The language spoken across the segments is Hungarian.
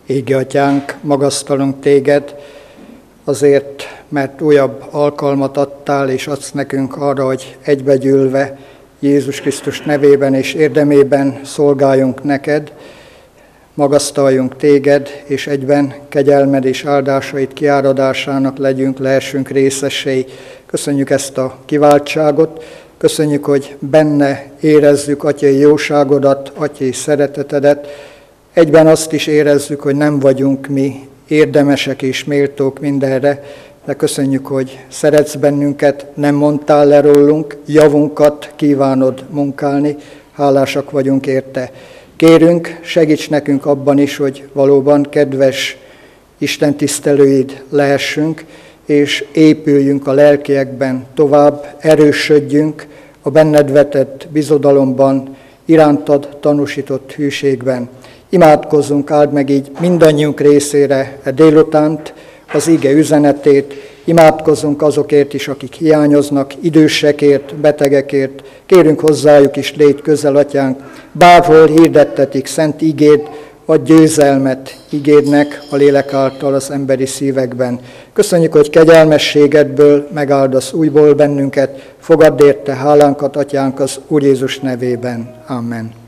Égi Atyánk, magasztalunk Téged, azért, mert újabb alkalmat adtál, és adsz nekünk arra, hogy egybegyűlve Jézus Krisztus nevében és érdemében szolgáljunk neked, magasztaljunk Téged, és egyben kegyelmed és áldásait kiáradásának lehessünk részesei. Köszönjük ezt a kiváltságot, köszönjük, hogy benne érezzük atyai jóságodat, atyai szeretetedet, egyben azt is érezzük, hogy nem vagyunk mi érdemesek és méltók mindenre, de köszönjük, hogy szeretsz bennünket, nem mondtál le rólunk, javunkat kívánod munkálni, hálásak vagyunk érte. Kérünk, segíts nekünk abban is, hogy valóban kedves Isten tisztelőid lehessünk, és épüljünk a lelkiekben tovább, erősödjünk a benned vetett bizodalomban, irántad tanúsított hűségben. Imádkozzunk, áld meg így mindannyiunk részére délutánt az ige üzenetét, imádkozzunk azokért is, akik hiányoznak, idősekért, betegekért, kérünk hozzájuk is, légy közel, Atyánk, bárhol hirdettetik szent igéd, adj győzelmet igédnek a lélek által az emberi szívekben. Köszönjük, hogy kegyelmességedből megáldasz újból bennünket, fogadd érte hálánkat, Atyánk, az Úr Jézus nevében. Amen.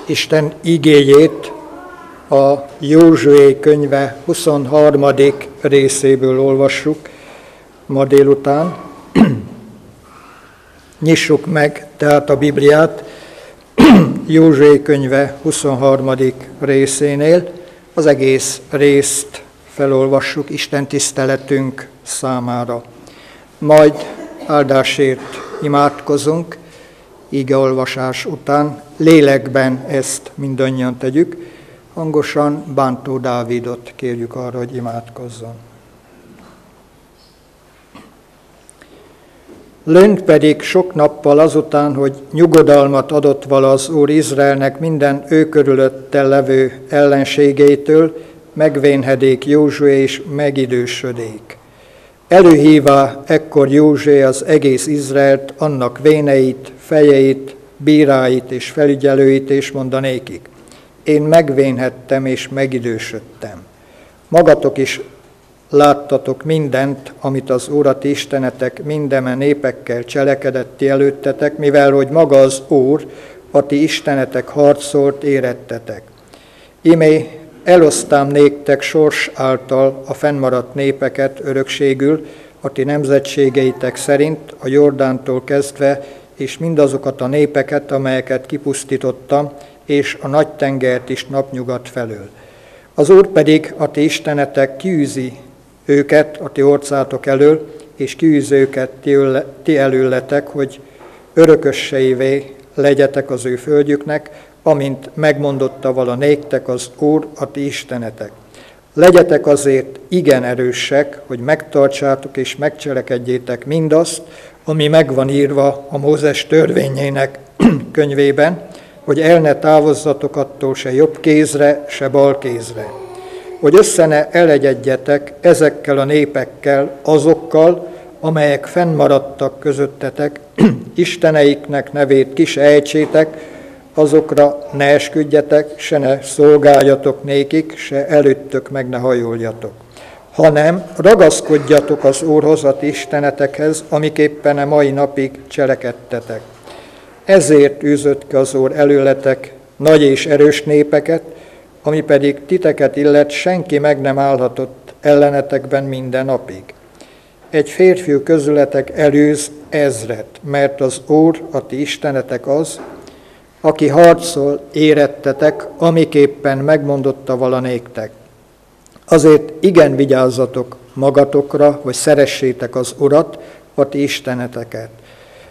Isten igéjét a Józsué könyve 23. részéből olvassuk ma délután. Nyissuk meg tehát a Bibliát Józsué könyve 23. részénél. Az egész részt felolvassuk Isten tiszteletünk számára. Majd áldásért imádkozunk, igeolvasás után. Lélekben ezt mindannyian tegyük. Hangosan Bántó Dávidot kérjük arra, hogy imádkozzon. Lőnk pedig sok nappal azután, hogy nyugodalmat adott vala az Úr Izraelnek minden ő körülötte levő ellenségétől, megvénhedék Józsué és megidősödék. Előhívá ekkor Józsué az egész Izraelt, annak véneit, fejeit, bíráit és felügyelőit, és mondanékik: én megvénhettem és megidősödtem. Magatok is láttatok mindent, amit az Úr a ti istenetek mindeme népekkel cselekedett ti előttetek, mivel hogy maga az Úr a ti istenetek harcolt érettetek. Imé elosztám néktek sors által a fennmaradt népeket örökségül, a ti nemzetségeitek szerint a Jordántól kezdve, és mindazokat a népeket, amelyeket kipusztítottam, és a nagy tengert is napnyugat felől. Az Úr pedig a ti istenetek kiűzi őket a ti orcátok elől, és kiűzi őket ti előletek, hogy örököseivé legyetek az ő földjüknek, amint megmondotta vala néktek az Úr a ti istenetek. Legyetek azért igen erősek, hogy megtartsátok és megcselekedjétek mindazt, ami megvan írva a Mózes törvényének könyvében, hogy el ne távozzatok attól se jobb kézre, se bal kézre. Hogy össze ne elegyedjetek ezekkel a népekkel, azokkal, amelyek fennmaradtak közöttetek, isteneiknek nevét ki se ejtsétek, azokra ne esküdjetek, se ne szolgáljatok nékik, se előttök meg ne hajoljatok, hanem ragaszkodjatok az Úrhoz, a ti istenetekhez, amiképpen a mai napig cselekedtetek. Ezért űzött ki az Úr előletek nagy és erős népeket, ami pedig titeket illet, senki meg nem állhatott ellenetekben minden napig. Egy férfiú közületek elűz 1000, mert az Úr, a ti istenetek az, aki harcol érettetek, amiképpen megmondotta vala néktek. Azért igen vigyázzatok magatokra, hogy szeressétek az Urat, a ti isteneteket.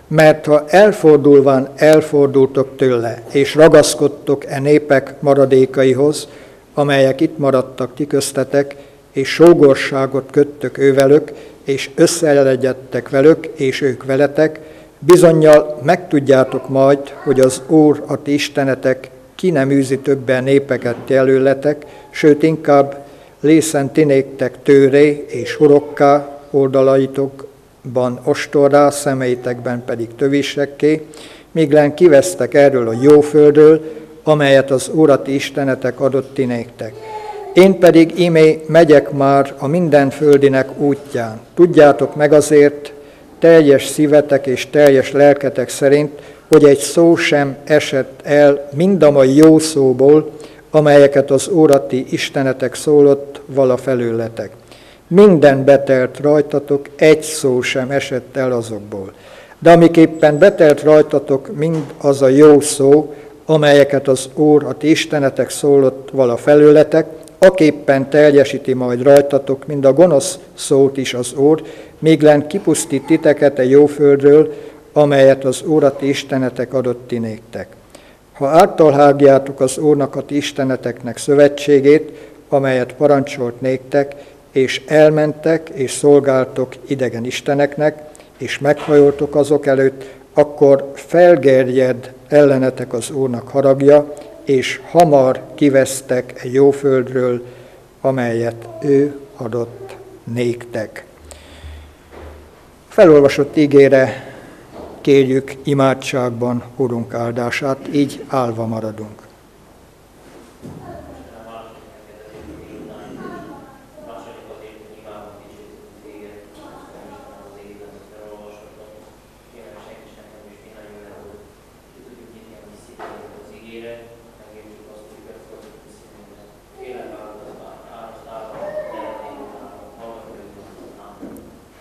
Mert ha elfordulván elfordultok tőle, és ragaszkodtok e népek maradékaihoz, amelyek itt maradtak ti köztetek, és sógorságot köttök ővelük, és összeelegyedtek velük, és ők veletek, bizonnyal megtudjátok majd, hogy az Úr, a ti istenetek, ki nem űzi többen népeket ti előletek, sőt inkább lészen ti néktek tőré és hurokká, oldalaitokban ostorrá, szemeitekben pedig tövisekké, míglen kivesztek erről a jó földről, amelyet az Úr a ti istenetek adott ti néktek. Én pedig imé megyek már a minden földinek útján. Tudjátok meg azért teljes szívetek és teljes lelketek szerint, hogy egy szó sem esett el mind a mai jó szóból, amelyeket az Úr a ti istenetek szólott vala felőletek. Minden betelt rajtatok, egy szó sem esett el azokból. De amiképpen betelt rajtatok mind az a jó szó, amelyeket az Úr a ti istenetek szólott vala felőletek, aképpen teljesíti majd rajtatok mind a gonosz szót is az Úr, míglen kipusztít titeket a jó földről, amelyet az Úr a ti istenetek adott ti néktek. Ha áttalhágjátok az Úrnak a ti isteneteknek szövetségét, amelyet parancsolt néktek, és elmentek, és szolgáltok idegen isteneknek, és meghajoltok azok előtt, akkor felgerjed ellenetek az Úrnak haragja, és hamar kivesztek egy jó földről, amelyet ő adott néktek. Felolvasott ígére kérjük imádságban Urunk áldását, így állva maradunk.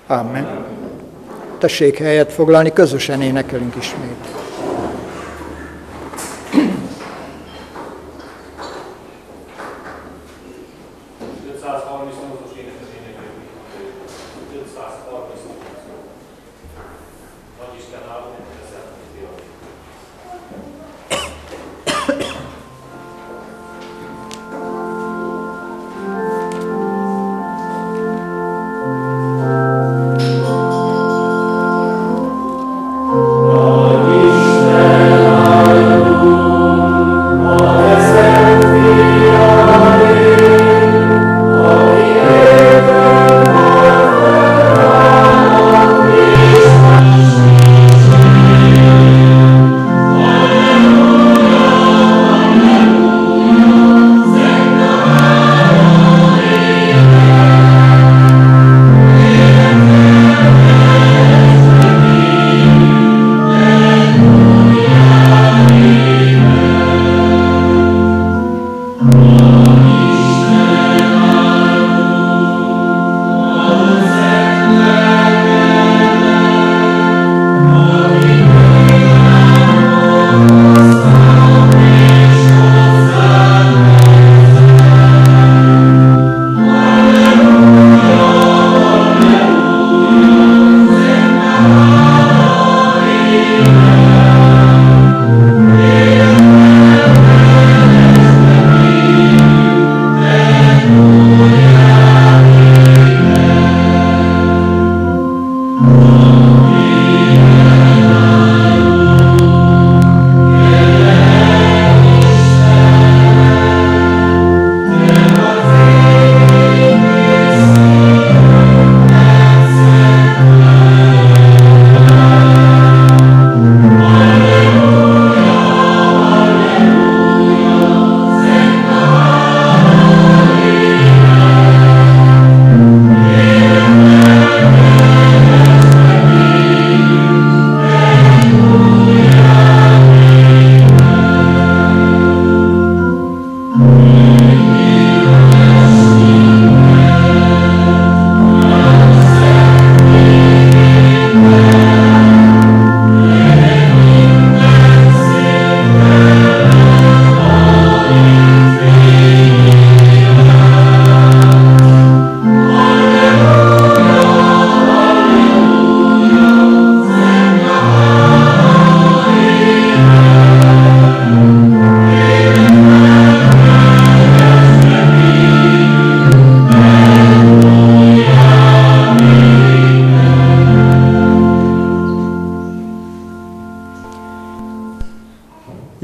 Amen. Tessék helyet foglalni, közösen énekelünk ismét.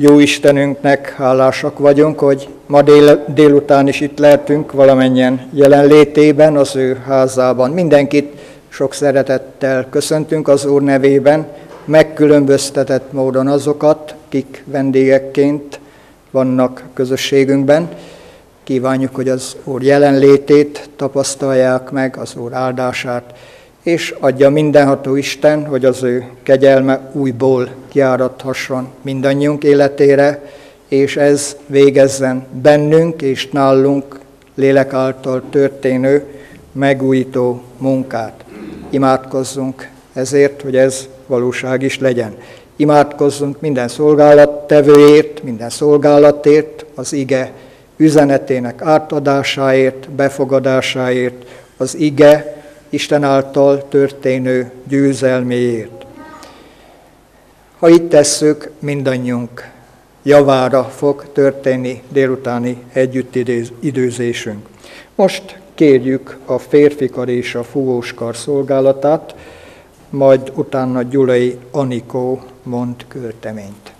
Jó Istenünknek hálásak vagyunk, hogy ma délután is itt lehetünk valamennyien jelenlétében, az ő házában. Mindenkit sok szeretettel köszöntünk az Úr nevében, megkülönböztetett módon azokat, kik vendégekként vannak közösségünkben. Kívánjuk, hogy az Úr jelenlétét tapasztalják meg, az Úr áldását, és adja mindenható Isten, hogy az ő kegyelme újból kiáradhasson mindannyiunk életére, és ez végezzen bennünk és nálunk lélek által történő megújító munkát. Imádkozzunk ezért, hogy ez valóság is legyen. Imádkozzunk minden szolgálattevőért, minden szolgálatért, az ige üzenetének átadásáért, befogadásáért, az ige Isten által történő győzelméért. Ha itt tesszük, mindannyiunk javára fog történni délutáni együttidőzésünk. Most kérjük a férfikar és a fúvóskar szolgálatát, majd utána Gyulai Anikó mond költeményt.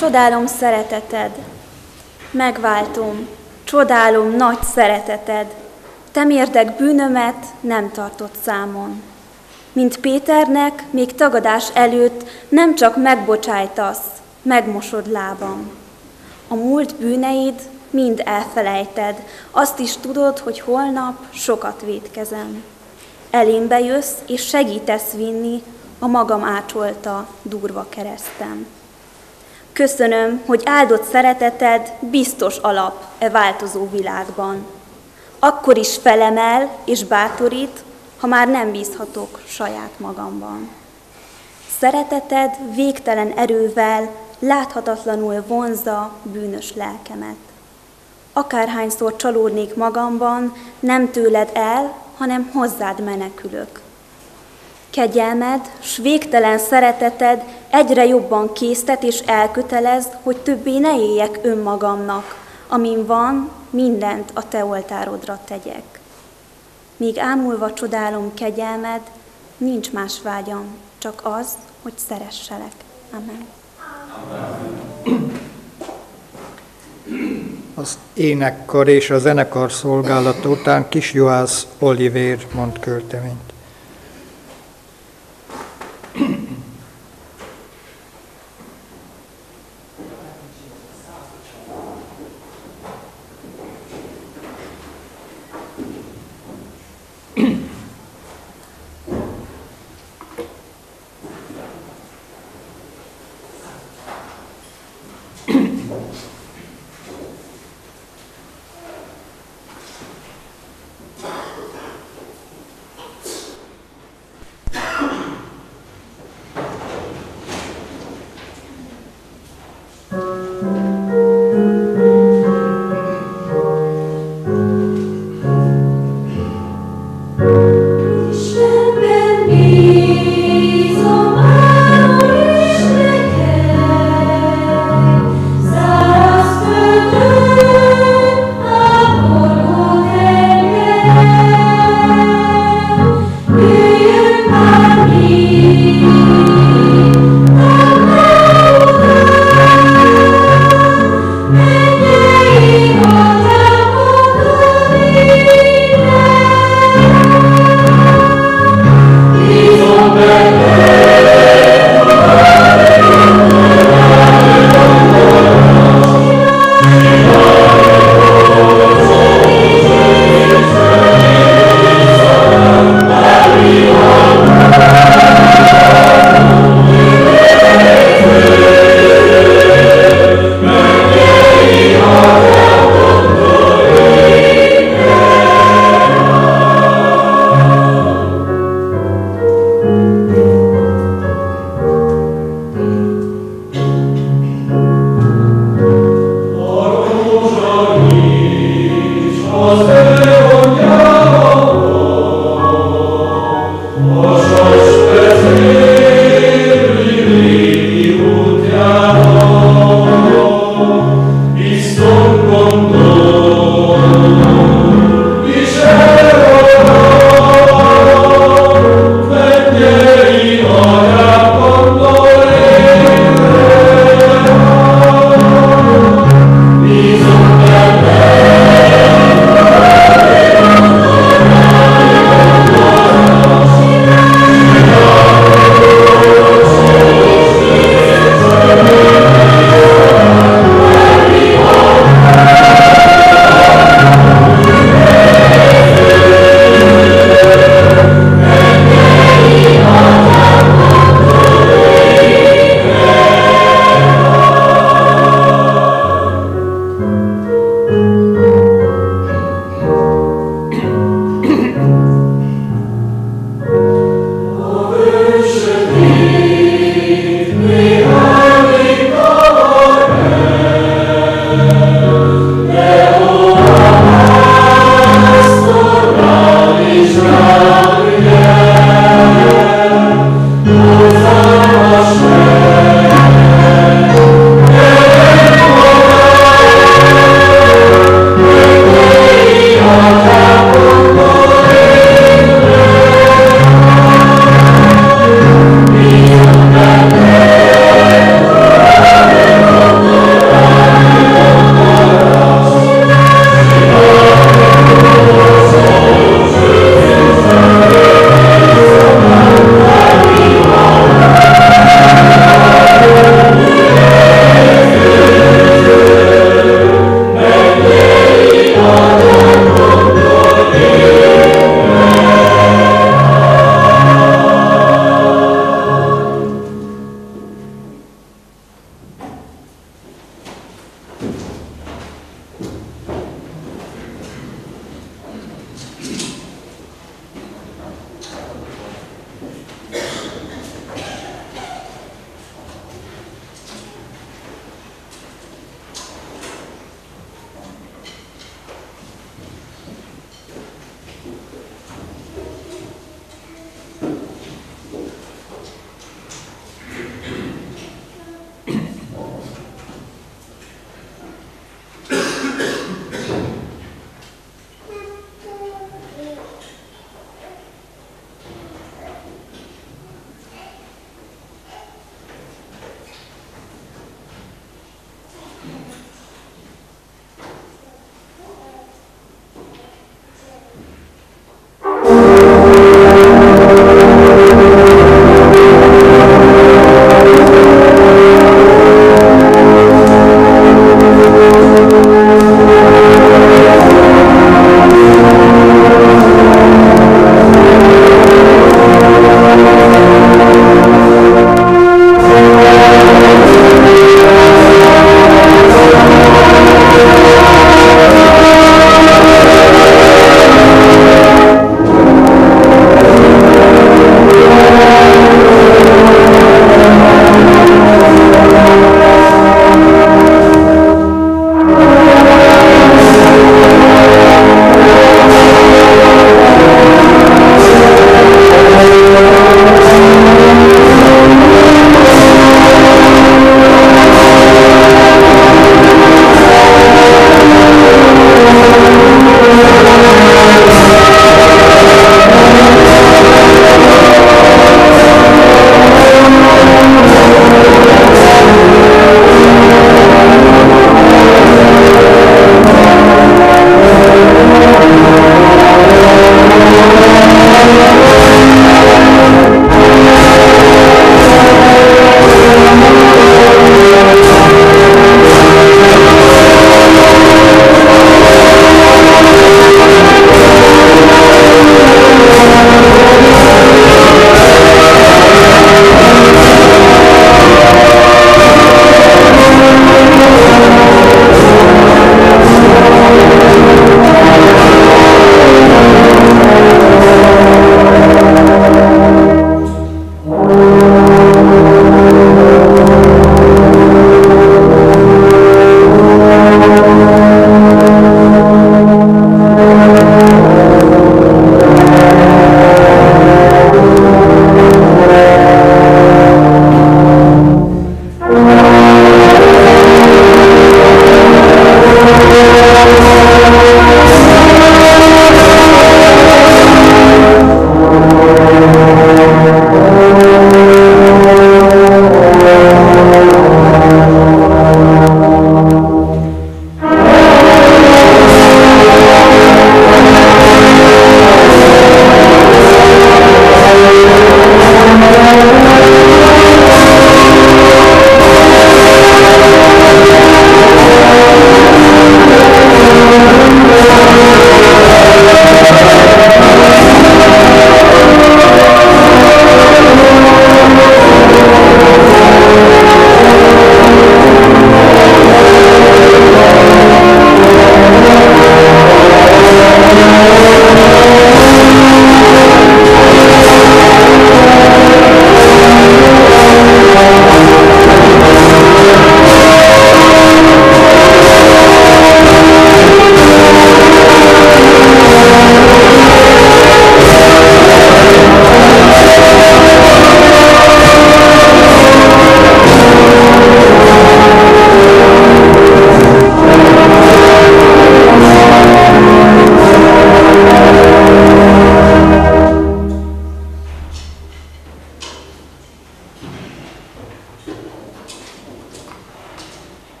Csodálom szereteted, megváltom, csodálom nagy szereteted, te mérdek bűnömet nem tartott számon. Mint Péternek, még tagadás előtt nem csak megbocsájtasz, megmosod lábam. A múlt bűneid mind elfelejted, azt is tudod, hogy holnap sokat vétkezem. Elémbe jössz, és segítesz vinni a magam ácsolta durva keresztem. Köszönöm, hogy áldott szereteted biztos alap e változó világban. Akkor is felemel és bátorít, ha már nem bízhatok saját magamban. Szereteted végtelen erővel láthatatlanul vonzza bűnös lelkemet. Akárhányszor csalódnék magamban, nem tőled el, hanem hozzád menekülök. Kegyelmed, s végtelen szereteted egyre jobban késztet és elkötelez, hogy többé ne éljek önmagamnak, amin van, mindent a te oltárodra tegyek. Míg ámulva csodálom kegyelmed, nincs más vágyam, csak az, hogy szeresselek. Amen. Az énekkar és a zenekar szolgálata után Kis Juhász Olivér mond költeményt.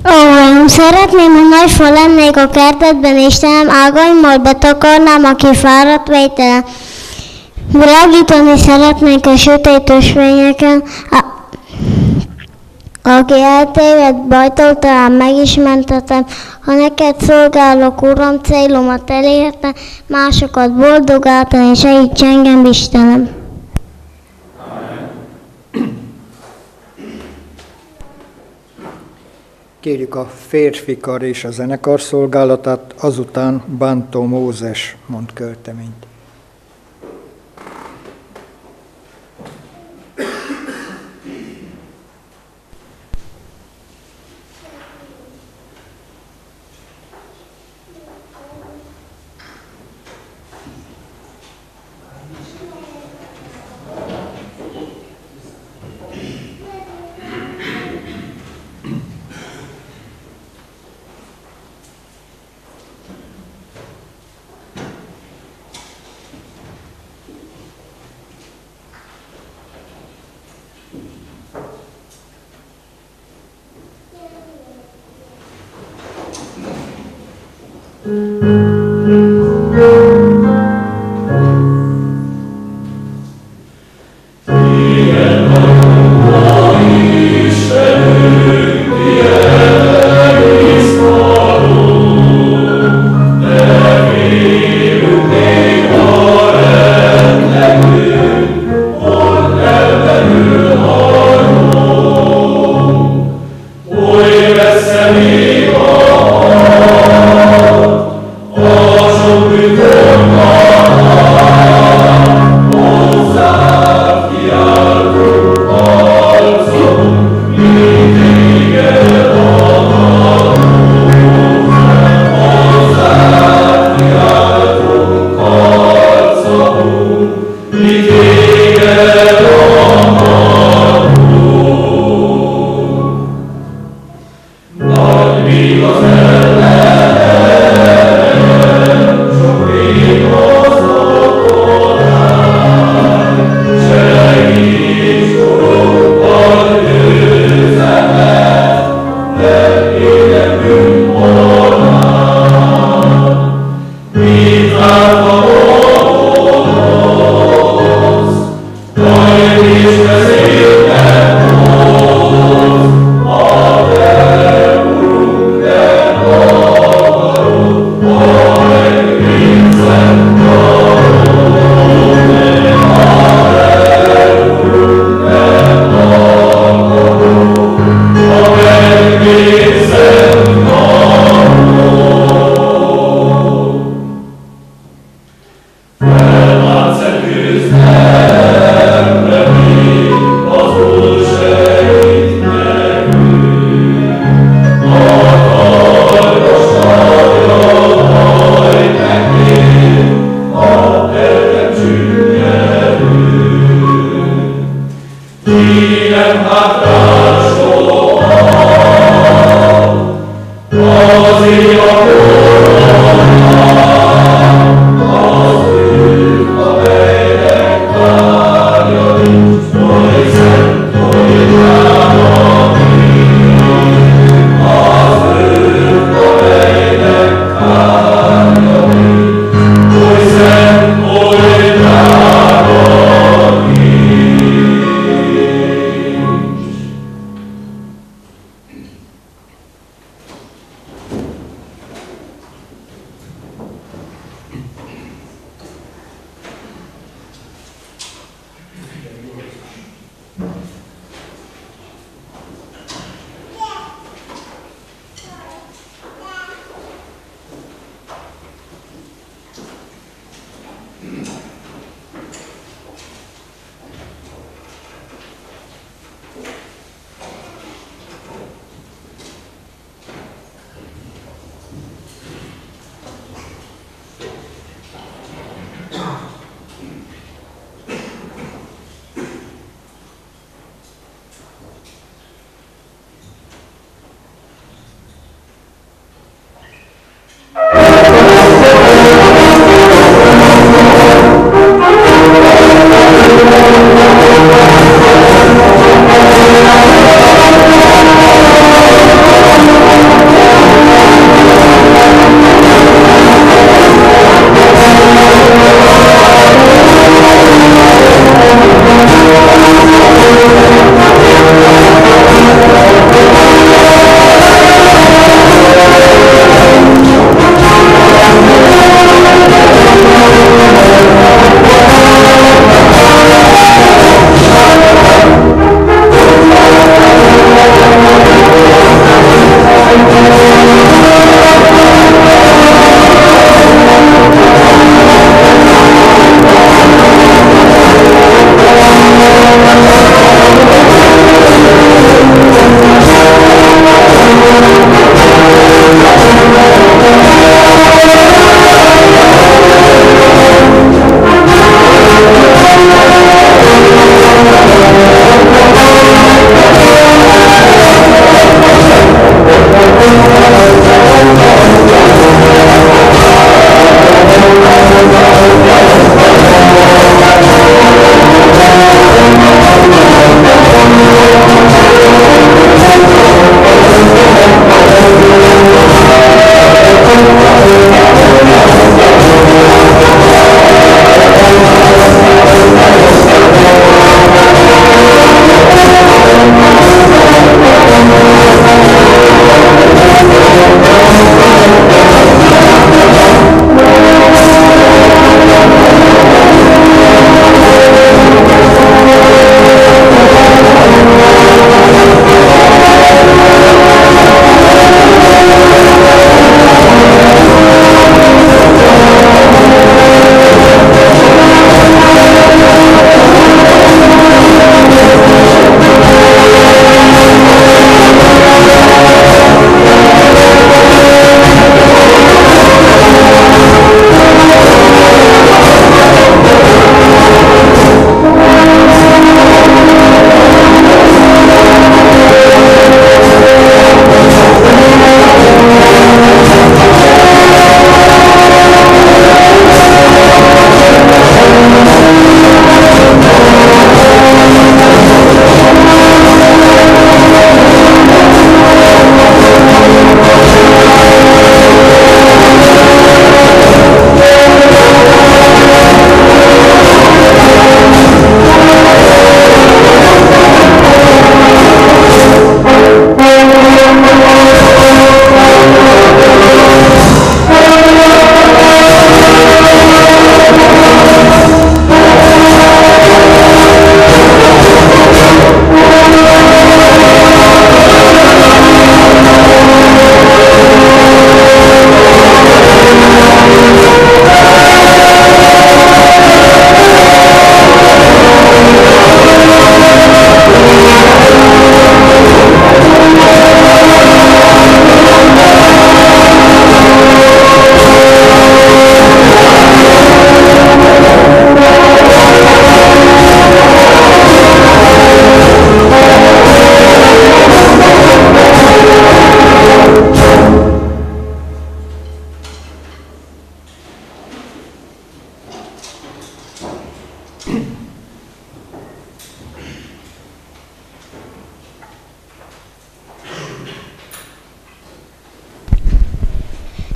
Ó, szeretném, ha nagy fa lennék a kertedben, és te nem ágaimmal betakarnám, aki fáradt vételen. Világítani szeretnék a sötét ösvényeken, aki eltéved, bajtól talán meg is mentetem. Ha neked szolgálok, Uram, célomat elérte, másokat boldogáltani, segíts engem, Istenem. Kérjük a férfikar és a zenekar szolgálatát, azután Bántó Mózes mond költeményt.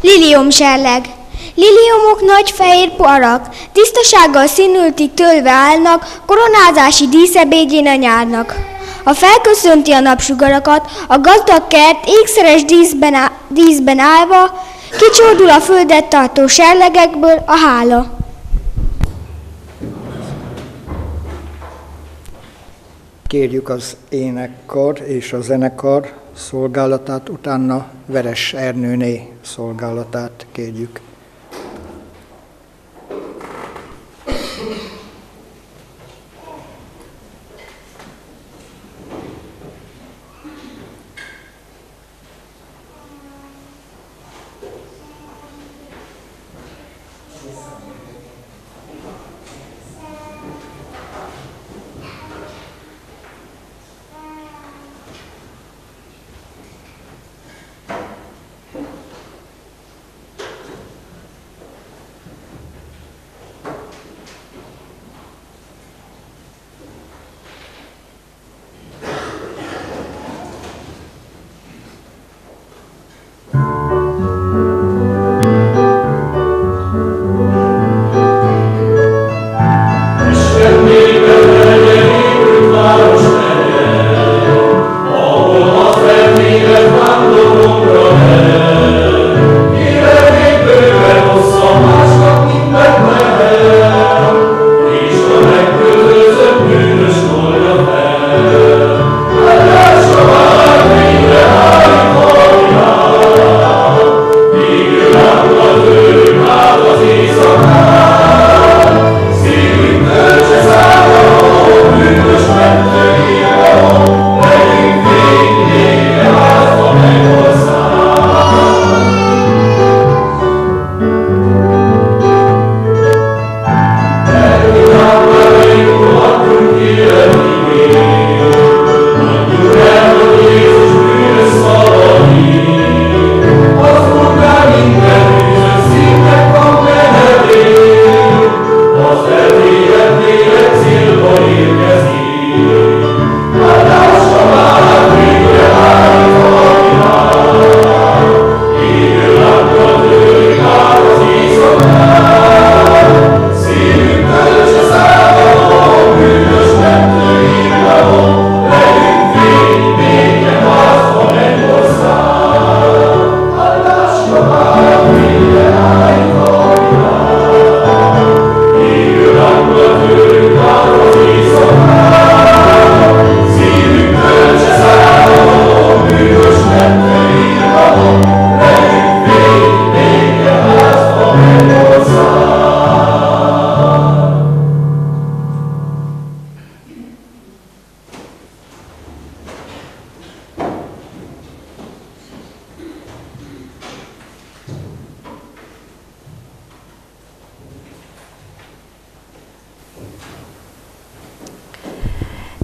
Liliomserleg. Liliomok nagy fehér parak, tisztasággal színültig tölve állnak, koronázási díszebédjén a nyárnak. Ha felköszönti a napsugarakat, a gazdag kert ékszeres díszben állva, kicsordul a földet tartó serlegekből a hála. Kérjük az énekkar és a zenekar szolgálatát, utána Veres Ernőné szolgálatát kérjük.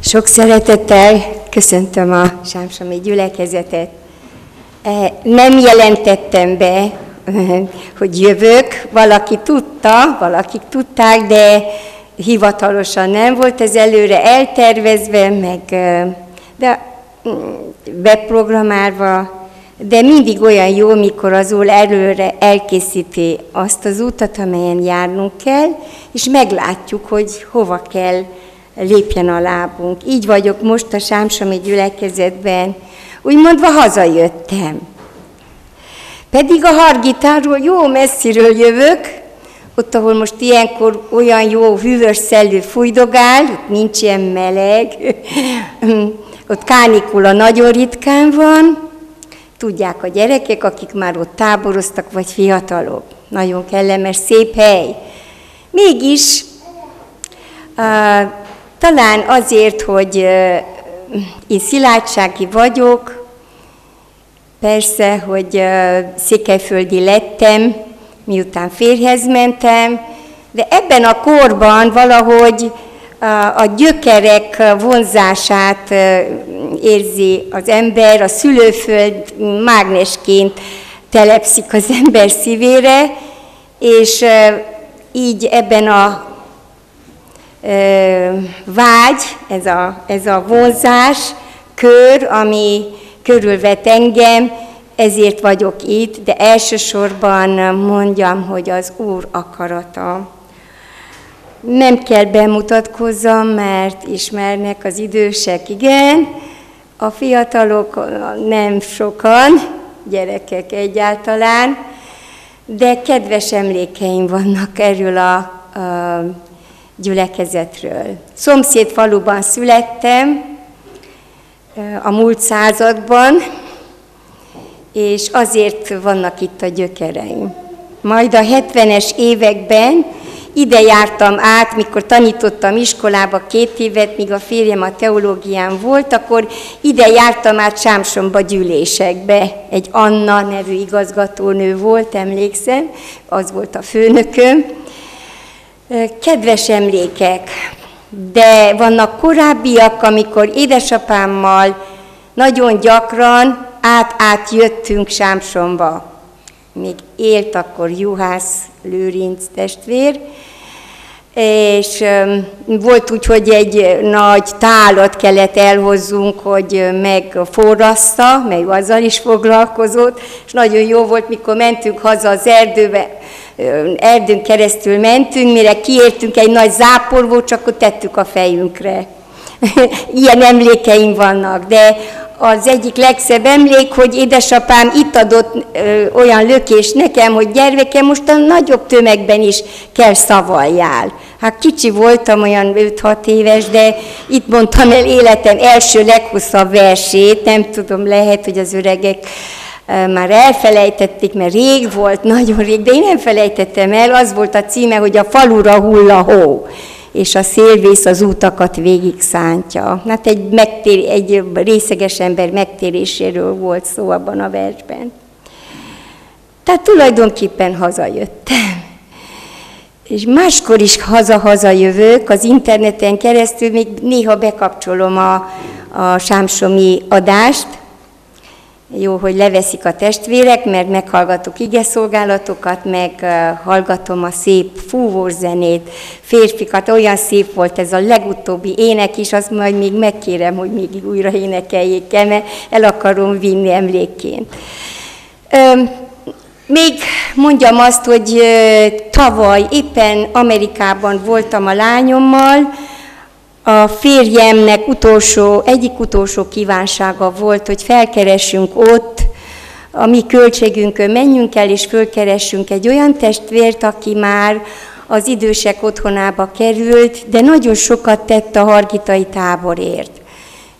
Sok szeretettel köszöntöm a sámsoni gyülekezetet. Nem jelentettem be, hogy jövök. Valaki tudta, valakik tudták, de hivatalosan nem volt ez előre eltervezve, meg beprogramálva, de mindig olyan jó, mikor az Úr előre elkészíti azt az utat, amelyen járnunk kell, és meglátjuk, hogy hova kell lépjen a lábunk. Így vagyok most a sámsoni gyülekezetben, úgy mondva hazajöttem. Pedig a Hargitárról jó messziről jövök, ott, ahol most ilyenkor olyan jó hűvös szellő fújdogál, ott nincs ilyen meleg, ott kánikula nagyon ritkán van, tudják a gyerekek, akik már ott táboroztak, vagy fiatalok. Nagyon kellemes, szép hely. Mégis talán azért, hogy én szilágysági vagyok, persze, hogy székelyföldi lettem, miután férjhez mentem, de ebben a korban valahogy a gyökerek vonzását érzi az ember, a szülőföld mágnesként telepszik az ember szívére, és így ebben a vágy, ez a vonzás, kör, ami körülvet engem, ezért vagyok itt, de elsősorban mondjam, hogy az Úr akarata. Nem kell bemutatkozzam, mert ismernek az idősek, igen, a fiatalok nem sokan, gyerekek egyáltalán, de kedves emlékeim vannak erről a gyülekezetről. Szomszéd faluban születtem, a múlt században, és azért vannak itt a gyökereim. Majd a 70-es években ide jártam át, mikor tanítottam iskolába 2 évet, míg a férjem a teológián volt, akkor ide jártam át Sámsonba gyűlésekbe. Egy Anna nevű igazgatónő volt, emlékszem, az volt a főnököm. Kedves emlékek, de vannak korábbiak, amikor édesapámmal nagyon gyakran át jöttünk Sámsonba. Még élt akkor Juhász Lőrinc testvér, és volt úgy, hogy egy nagy tálat kellett elhozzunk, hogy megforrassza, meg azzal is foglalkozott, és nagyon jó volt, mikor mentünk haza az erdőbe, erdőn keresztül mentünk, mire kiértünk egy nagy záporvót, csak akkor tettük a fejünkre. Ilyen emlékeim vannak, de az egyik legszebb emlék, hogy édesapám itt adott olyan lökést nekem, hogy gyermekem, most a nagyobb tömegben is kell szavaljál. Hát kicsi voltam, olyan 5-6 éves, de itt mondtam el életem első leghosszabb versét, nem tudom, lehet, hogy az öregek már elfelejtették, mert rég volt, nagyon rég, de én nem felejtettem el, az volt a címe, hogy a falura hull a hó, és a szélvész az utakat végig szántja. Hát egy részeges ember megtéréséről volt szó abban a versben. Tehát tulajdonképpen hazajöttem. És máskor is haza jövök, az interneten keresztül még néha bekapcsolom a sámsomi adást. Jó, hogy leveszik a testvérek, mert meghallgatok igeszolgálatokat, meghallgatom a szép fúvós zenét, férfikat, olyan szép volt ez a legutóbbi ének is, azt majd még megkérem, hogy még újra énekeljék el, mert el akarom vinni emlékként. Még mondjam azt, hogy tavaly éppen Amerikában voltam a lányommal, a férjemnek egyik utolsó kívánsága volt, hogy felkeressünk ott, a mi költségünkön menjünk el, és fölkeressünk egy olyan testvért, aki már az idősek otthonába került, de nagyon sokat tett a hargitai táborért.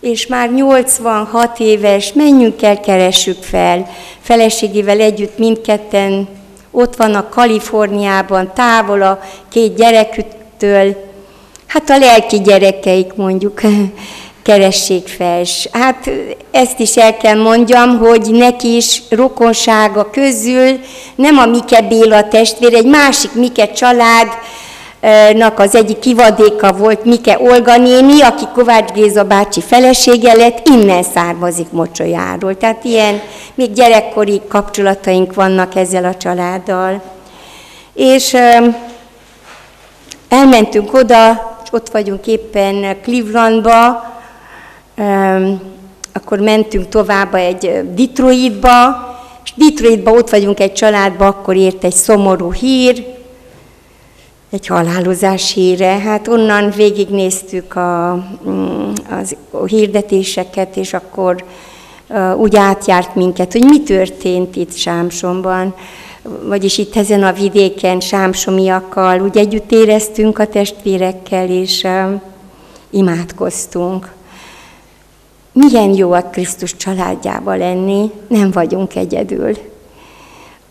És már 86 éves, menjünk el, keressük fel. Feleségével együtt mindketten ott vannak Kaliforniában, távol a 2 gyereküktől, hát a lelki gyerekeik mondjuk keressék fel. Hát ezt is el kell mondjam, hogy neki is rokonsága közül nem a Mike Béla testvér, egy másik Mike családnak az egyik kivadéka volt Mike Olga néni, aki Kovács Géza bácsi felesége lett, innen származik Mocsolyáról. Tehát ilyen még gyerekkori kapcsolataink vannak ezzel a családdal. És elmentünk oda, ott vagyunk éppen Clevelandba, akkor mentünk tovább Detroitba, és Detroitba ott vagyunk egy családba, akkor ért egy szomorú hír, egy halálozás híre. Hát onnan végignéztük a hirdetéseket, és akkor úgy átjárt minket, hogy mi történt itt Sámsonban, vagyis itt ezen a vidéken sámsomiakkal, úgy együtt éreztünk a testvérekkel, és imádkoztunk. Milyen jó a Krisztus családjába lenni, nem vagyunk egyedül.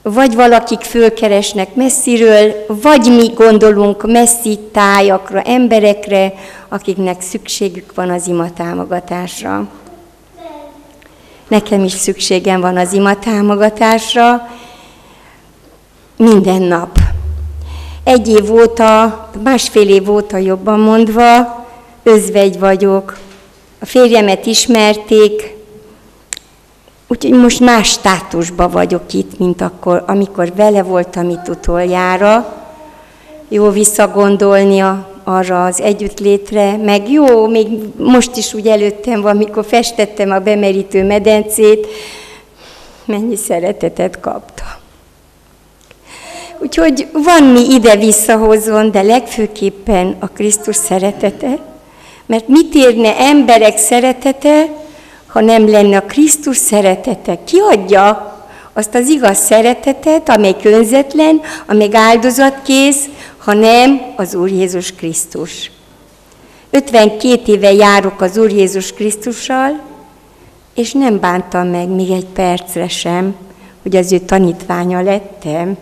Vagy valakik fölkeresnek messziről, vagy mi gondolunk messzi tájakra, emberekre, akiknek szükségük van az imatámogatásra. Nekem is szükségem van az imatámogatásra, minden nap. 1 év óta, 1,5 év óta jobban mondva, özvegy vagyok. A férjemet ismerték, úgyhogy most más státusban vagyok itt, mint akkor, amikor vele voltam itt utoljára. Jó visszagondolni arra az együttlétre, meg jó, még most is úgy előttem van, mikor festettem a bemerítő medencét, mennyi szeretetet kaptam. Úgyhogy van mi ide visszahozzon, de legfőképpen a Krisztus szeretete, mert mit érne emberek szeretete, ha nem lenne a Krisztus szeretete? Ki adja azt az igaz szeretetet, amely önzetlen, amely áldozatkész, ha nem az Úr Jézus Krisztus. 52 éve járok az Úr Jézus Krisztussal, és nem bántam meg még egy percre sem, hogy az ő tanítványa lettem.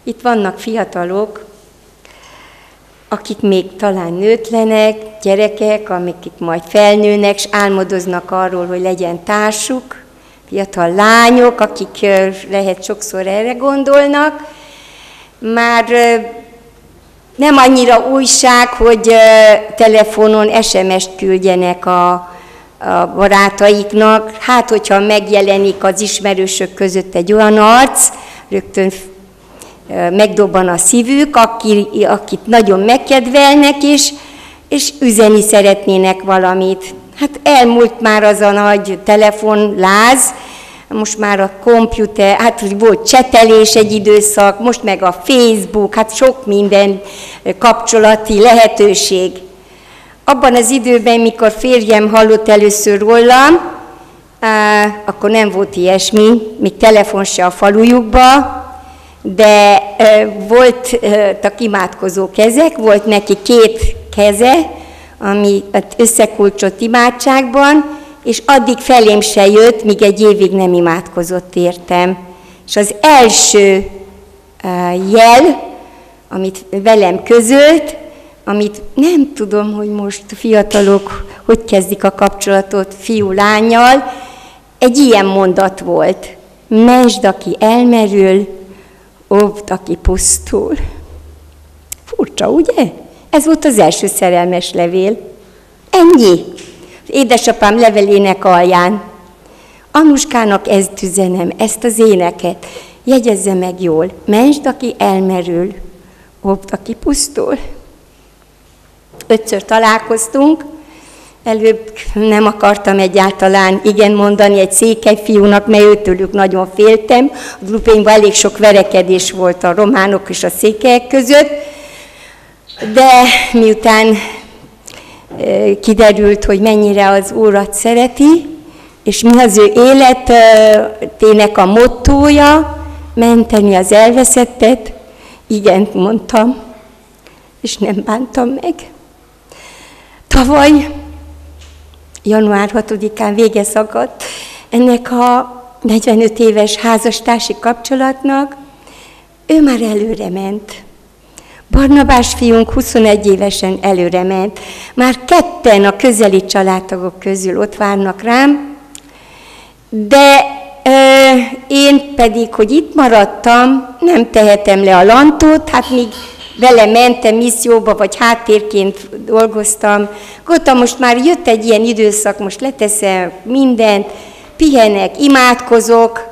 Itt vannak fiatalok, akik még talán nőtlenek, gyerekek, akik majd felnőnek, és álmodoznak arról, hogy legyen társuk, fiatal lányok, akik lehet sokszor erre gondolnak. Már nem annyira újság, hogy telefonon SMS-t küldjenek a barátaiknak. Hát, hogyha megjelenik az ismerősök között egy olyan arc, rögtön megdobban a szívük, akit nagyon megkedvelnek, és üzeni szeretnének valamit. Hát elmúlt már az a nagy telefonláz, most már a komputer, hát volt csetelés egy időszak, most meg a Facebook, hát sok minden kapcsolati lehetőség. Abban az időben, mikor férjem hallott először rólam, akkor nem volt ilyesmi, még telefon se a falujukba, de voltak imádkozó kezek, volt neki 2 keze, ami összekulcsolt imádságban, és addig felém se jött, míg egy évig nem imádkozott értem. És az első jel, amit velem közölt, amit nem tudom, hogy most fiatalok hogy kezdik a kapcsolatot fiú-lánnyal, egy ilyen mondat volt. Mesd, aki elmerül, óvd, aki pusztul. Furcsa, ugye? Ez volt az első szerelmes levél. Ennyi. Édesapám levelének alján. Anuskának ezt üzenem, ezt az éneket. Jegyezze meg jól. Mesd, aki elmerül, óvd, aki pusztul. 5-ször találkoztunk. Előbb nem akartam egyáltalán igen mondani egy székely fiúnak, mert őtőlük nagyon féltem. A Glupénban elég sok verekedés volt a románok és a székelyek között, de miután kiderült, hogy mennyire az Úrat szereti, és mi az ő életének a mottója, menteni az elveszettet, igent mondtam, és nem bántam meg. Tavaly, január 6-án vége szakadt ennek a 45 éves házastársi kapcsolatnak, ő már előre ment. Barnabás fiunk 21 évesen előre ment. Már 2 a közeli családtagok közül ott várnak rám, de én pedig, hogy itt maradtam, nem tehetem le a lantot, hát míg vele mentem misszióba, vagy háttérként dolgoztam. Gondoltam, most már jött egy ilyen időszak, most leteszem mindent, pihenek, imádkozok,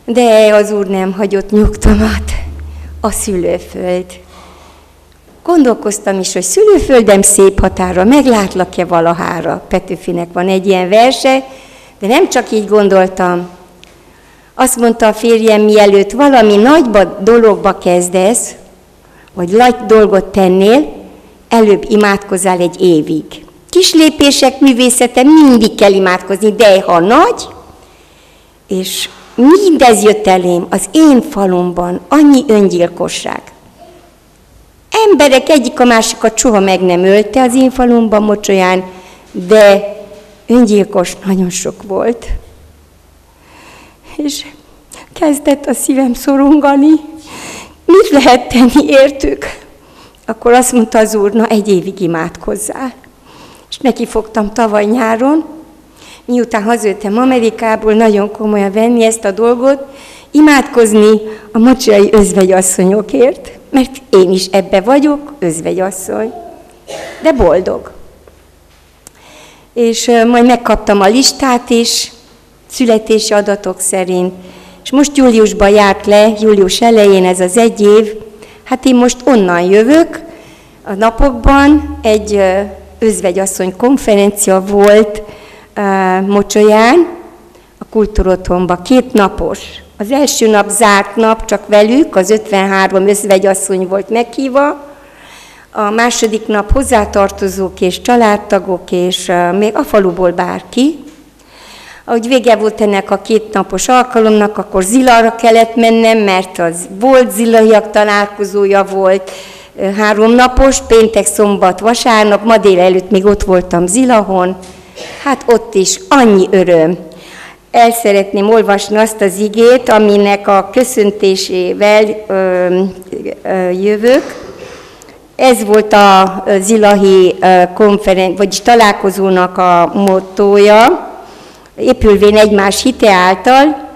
de az Úr nem hagyott nyugtamat. A szülőföld. Gondolkoztam is, hogy szülőföldem szép határa, meglátlak-e valahára. Petőfinek van egy ilyen verse, de nem csak így gondoltam. Azt mondta a férjem, mielőtt valami nagy dologba kezdesz, vagy nagy dolgot tennél, előbb imádkozzál egy évig. Kis lépések művészete, mindig kell imádkozni, de ha nagy, és mindez jött elém az én falumban, annyi öngyilkosság. Emberek egyik a másikat soha meg nem ölte az én falumban, Mocsolyán, de öngyilkos nagyon sok volt. És kezdett a szívem szorongani, mit lehet tenni értük? Akkor azt mondta az Úr, na 1 évig imádkozzál. És neki fogtam tavaly nyáron, miután hazajöttem Amerikából, nagyon komolyan venni ezt a dolgot, imádkozni a mocsolyai özvegyasszonyokért, mert én is ebbe vagyok, özvegyasszony, de boldog. És majd megkaptam a listát is, születési adatok szerint, és most júliusban járt le, július elején ez az 1 év, hát én most onnan jövök, a napokban egy özvegyasszony konferencia volt Mocsolyán, a kultúrotthonba, 2 napos. Az első nap zárt nap, csak velük, az 53 özvegyasszony volt meghívva, a második nap hozzátartozók és családtagok, és még a faluból bárki. Ahogy vége volt ennek a 2 napos alkalomnak, akkor Zilarra kellett mennem, mert az volt zilahiak találkozója volt, 3 napos, péntek, szombat, vasárnap, ma délelőtt még ott voltam Zilahon, hát ott is annyi öröm. El szeretném olvasni azt az igét, aminek a köszöntésével jövök. Ez volt a zilahi vagyis találkozónak a mottója, épülvén egymás hite által,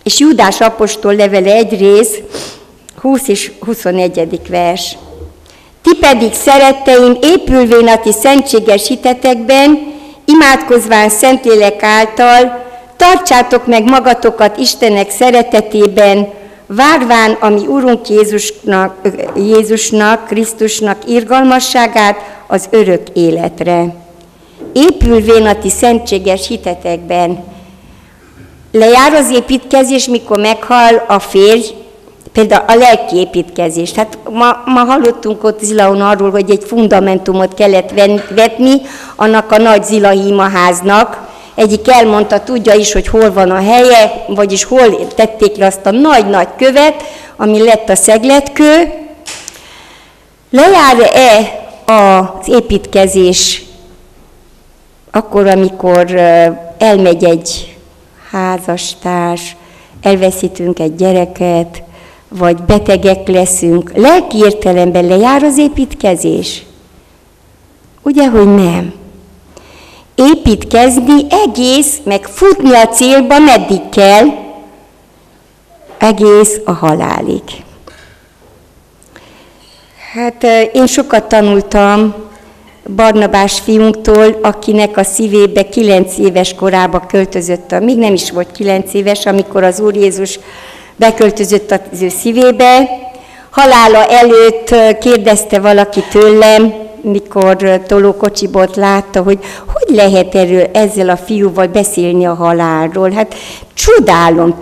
és Júdás apostol levele 1 rész, 20 és 21. vers. Ti pedig, szeretteim, épülvén a ti szentséges hitetekben, imádkozván Szentlélek által, tartsátok meg magatokat Istenek szeretetében, várván a mi Urunk Jézusnak, Krisztusnak irgalmasságát az örök életre. Épülvén a ti szentséges hitetekben. Lejár az építkezés, mikor meghal a férj, például a lelki építkezés. Hát ma hallottunk ott Zilahon arról, hogy egy fundamentumot kellett vetni annak a nagy zilahi imaháznak. Egyik elmondta, tudja is, hogy hol van a helye, vagyis hol tették le azt a nagy-nagy követ, ami lett a szegletkő. Lejár-e az építkezés akkor, amikor elmegy egy házastárs, elveszítünk egy gyereket, vagy betegek leszünk, lelki értelemben lejár az építkezés? Ugye, hogy nem. Építkezni egész, meg futni a célba meddig kell? Egész a halálig. Hát én sokat tanultam Barnabás fiunktól, akinek a szívébe 9 éves korában költözött, még nem is volt 9 éves, amikor az Úr Jézus beköltözött az ő szívébe. Halála előtt kérdezte valaki tőlem, mikor tolókocsiból látta, hogy lehet ezzel a fiúval beszélni a halálról. Hát csodálom.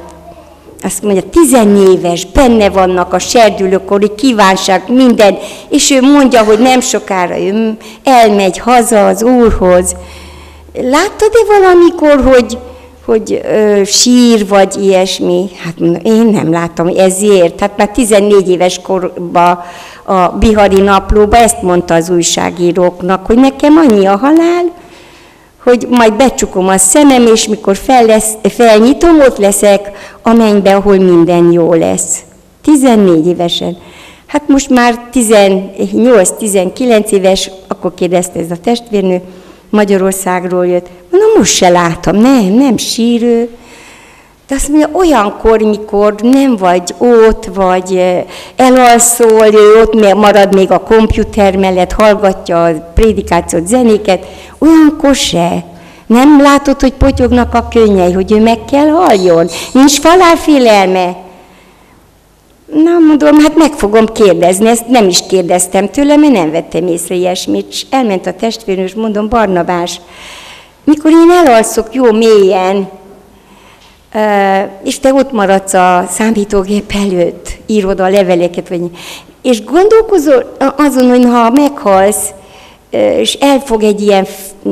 Azt mondja, 14 éves, benne vannak a serdülőkori kívánság, minden, és ő mondja, hogy nem sokára ő elmegy haza az Úrhoz. Láttad-e valamikor, hogy sír, vagy ilyesmi? Hát én nem láttam, ezért. Hát már 14 éves korban a Bihari Naplóban ezt mondta az újságíróknak, hogy nekem annyi a halál, hogy majd becsukom a szemem, és mikor felnyitom, ott leszek a mennybe, ahol minden jó lesz. 14 évesen. Hát most már 18-19 éves, akkor kérdezte ez a testvérnő, Magyarországról jött. Mondom, most se látom, nem sír ő. De azt mondja, olyankor, mikor nem vagy ott, vagy elalszol, ő ott marad még a komputer mellett, hallgatja a prédikációt, zenéket, olyankor se. Nem látod, hogy potyognak a könnyei, hogy ő meg kell halljon? Nincs halálfélelme? Na, mondom, hát meg fogom kérdezni, ezt nem is kérdeztem tőle, mert nem vettem észre ilyesmit. És elment a testvérnő, és mondom, Barnabás, mikor én elalszok jó mélyen, és te ott maradsz a számítógép előtt, írod a leveleket, és gondolkozol azon, hogy ha meghalsz, és elfog egy ilyen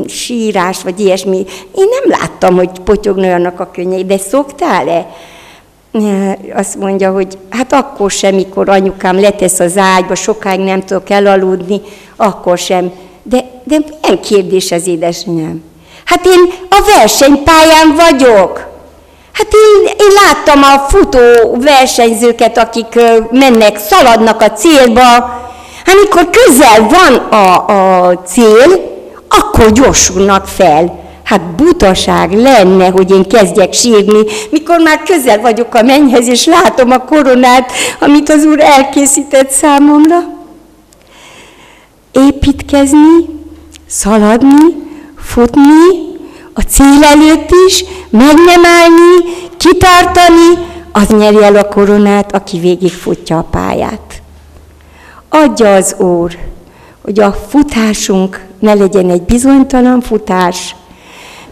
sírás, vagy ilyesmi, én nem láttam, hogy potyogna olyannak a könnyei, de szoktál-e? Azt mondja, hogy hát akkor sem, mikor anyukám letesz az ágyba, sokáig nem tudok elaludni, akkor sem. De milyen kérdés az édesanyám? Hát én a versenypályán vagyok. Hát én láttam a futó versenyzőket, akik mennek, szaladnak a célba. Hát mikor közel van a cél, akkor gyorsulnak fel. Hát butaság lenne, hogy én kezdjek sírni, mikor már közel vagyok a mennyhez, és látom a koronát, amit az Úr elkészített számomra. Építkezni, szaladni, futni, a cél előtt is, meg nem állni, kitartani, az nyeri el a koronát, aki végigfutja a pályát. Adja az Úr, hogy a futásunk ne legyen egy bizonytalan futás,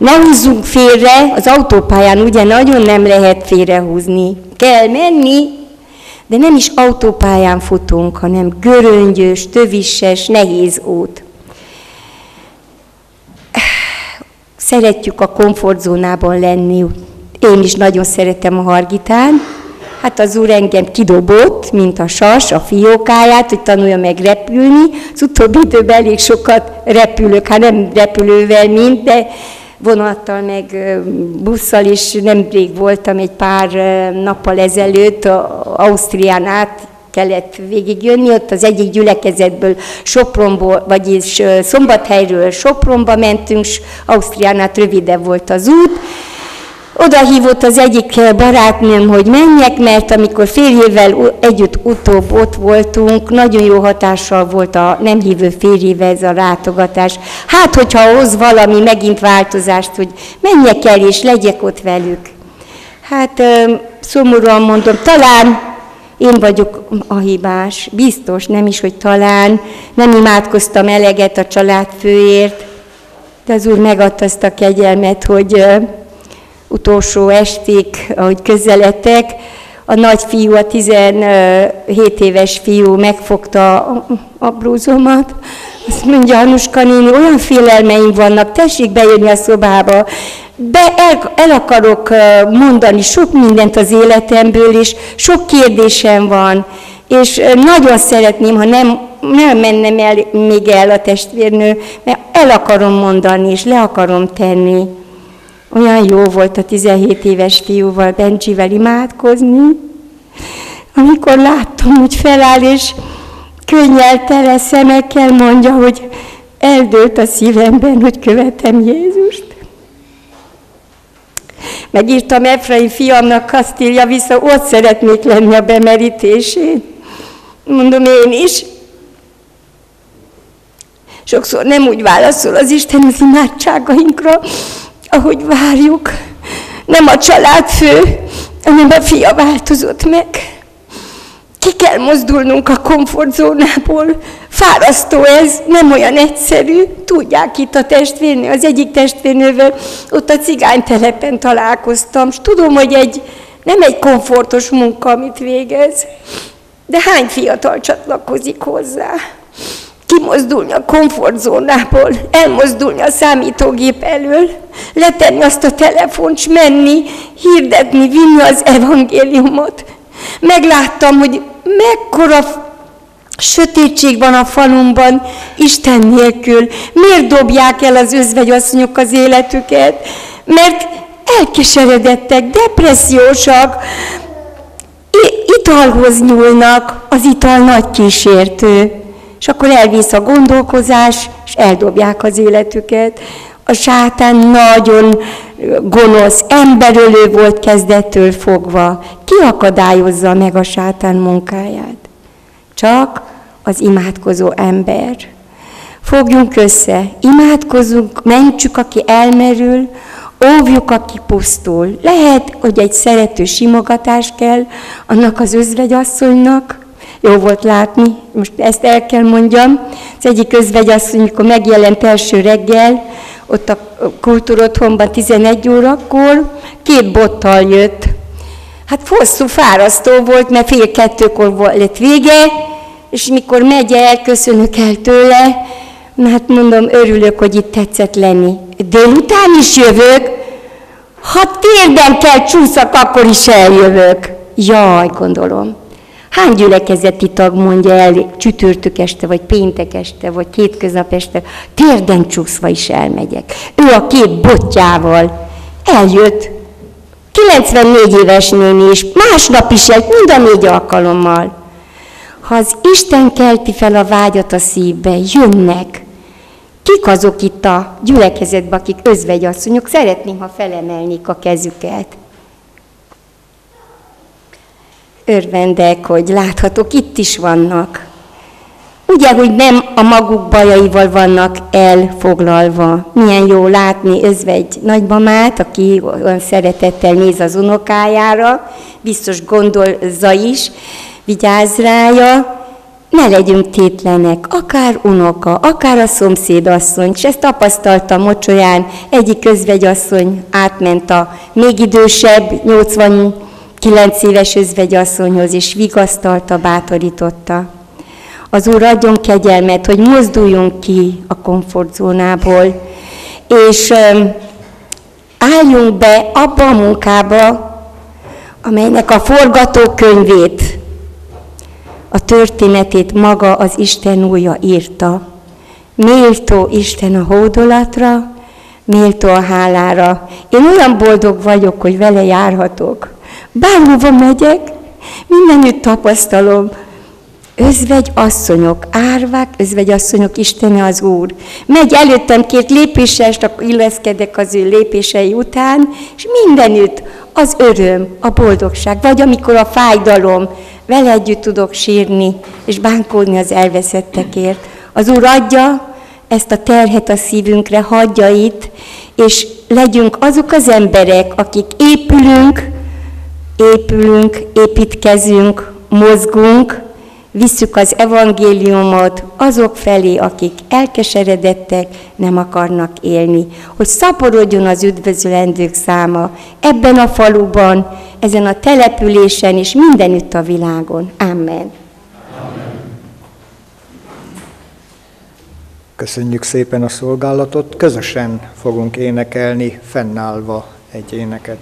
Ne húzzunk félre, az autópályán ugye nagyon nem lehet félrehúzni. Kell menni, de nem is autópályán futunk, hanem göröngyös, tövises, nehéz út. Szeretjük a komfortzónában lenni. Én is nagyon szeretem a Hargitán. Hát az úr engem kidobott, mint a sas, a fiókáját, hogy tanulja meg repülni. Az utóbbi időben elég sokat repülök, hát nem repülővel mind, de vonattal meg busszal is. Nemrég voltam egy pár nappal ezelőtt, Ausztrián át kellett végigjönni, ott az egyik gyülekezetből Sopronból, vagyis Szombathelyről Sopronba mentünk, Ausztrián át rövidebb volt az út. Oda hívott az egyik barátnőm, hogy menjek, mert amikor férjével együtt utóbb ott voltunk, nagyon jó hatással volt a nem hívő férjével ez a látogatás. Hát, hogyha hoz valami megint változást, hogy menjek el és legyek ott velük. Hát szomorúan mondom, talán én vagyok a hibás, biztos, nem is, hogy talán, nem imádkoztam eleget a családfőért, de az Úr megadta azt a kegyelmet, hogy utolsó estig, ahogy közeledtek, a nagyfiú, a 17 éves fiú megfogta a blúzomat, azt mondja, Anuska néni, olyan félelmeim vannak, tessék bejönni a szobába, el akarok mondani sok mindent az életemből, és sok kérdésem van, és nagyon szeretném, ha nem mennem még el a testvérnő, mert el akarom mondani, és le akarom tenni. Olyan jó volt a 17 éves fiúval, Bencsivel imádkozni, amikor láttam, hogy feláll, és könnyel tele szemekkel mondja, hogy eldőlt a szívemben, hogy követem Jézust. Megírtam Efraim fiamnak, azt írja vissza, ott szeretnék lenni a bemerítésén. Mondom én is. Sokszor nem úgy válaszol az Isten az imádságainkra, ahogy várjuk. Nem a családfő, hanem a fia változott meg. Ki kell mozdulnunk a komfortzónából. Fárasztó ez, nem olyan egyszerű. Tudják itt a testvérnő, az egyik testvérnővel, ott a cigánytelepen találkoztam, és tudom, hogy nem egy komfortos munka, amit végez, de hány fiatal csatlakozik hozzá? Kimozdulni a komfortzónából, elmozdulni a számítógép elől, letenni azt a telefont, s menni, hirdetni, vinni az evangéliumot. Megláttam, hogy mekkora sötétség van a falumban Isten nélkül. Miért dobják el az özvegyasszonyok az életüket? Mert elkeseredettek, depressziósak, italhoz nyúlnak, az ital nagy kísértő. És akkor elvisz a gondolkozás, és eldobják az életüket. A sátán nagyon gonosz, emberölő volt kezdettől fogva. Ki akadályozza meg a sátán munkáját? Csak az imádkozó ember. Fogjunk össze, imádkozzunk, mentsük, aki elmerül, óvjuk, aki pusztul. Lehet, hogy egy szerető simogatás kell annak az özvegyasszonynak. Jó volt látni, most ezt el kell mondjam. Az egyik özvegyasszony, amikor megjelent első reggel, ott a kultúrotthonban 11 órakor, 2 bottal jött. Hát hosszú, fárasztó volt, mert 1:30 lett vége, és mikor megy el, köszönök el tőle, hát mondom, örülök, hogy itt tetszett lenni. Délután is jövök, ha térden kell csúszak, akkor is eljövök. Jaj, gondolom. Hány gyülekezeti tag mondja el csütörtök este, vagy péntek este, vagy hétköznap este, térden csúszva is elmegyek. Ő a 2 botjával eljött, 94 éves néni is, másnap is eljött, mind a 4 alkalommal. Ha az Isten kelti fel a vágyat a szívbe, jönnek. Kik azok itt a gyülekezetben, akik özvegyasszonyok? Szeretném, ha felemelnék a kezüket. Örvendek, hogy láthatok, itt is vannak. Ugye, hogy nem a maguk bajaival vannak elfoglalva. Milyen jó látni özvegy nagymamát, aki olyan szeretettel néz az unokájára, biztos gondolza is, vigyáz rája, ne legyünk tétlenek, akár unoka, akár a szomszédasszony, és ezt tapasztaltam Mocsolyán, egyik özvegyasszony átment a még idősebb, 89 éves özvegyasszonyhoz, és vigasztalta, bátorította. Az Úr adjon kegyelmet, hogy mozduljunk ki a komfortzónából, és álljunk be abba a munkába, amelynek a forgatókönyvét, a történetét maga az Isten Úrja írta. Méltó Isten a hódolatra, méltó a hálára. Én olyan boldog vagyok, hogy vele járhatok. Bárhova megyek, mindenütt tapasztalom. Özvegyasszonyok, árvák, özvegyasszonyok Istene az Úr. Megy előttem 2 lépéssel, és akkor illeszkedek az ő lépései után, és mindenütt az öröm, a boldogság, vagy amikor a fájdalom, vele együtt tudok sírni, és bánkódni az elveszettekért. Az Úr adja ezt a terhet a szívünkre, hagyja itt, és legyünk azok az emberek, akik építkezünk, mozgunk, visszük az evangéliumot azok felé, akik elkeseredettek, nem akarnak élni. Hogy szaporodjon az üdvözlendők száma ebben a faluban, ezen a településen és mindenütt a világon. Amen. Köszönjük szépen a szolgálatot, közösen fogunk énekelni fennállva egy éneket.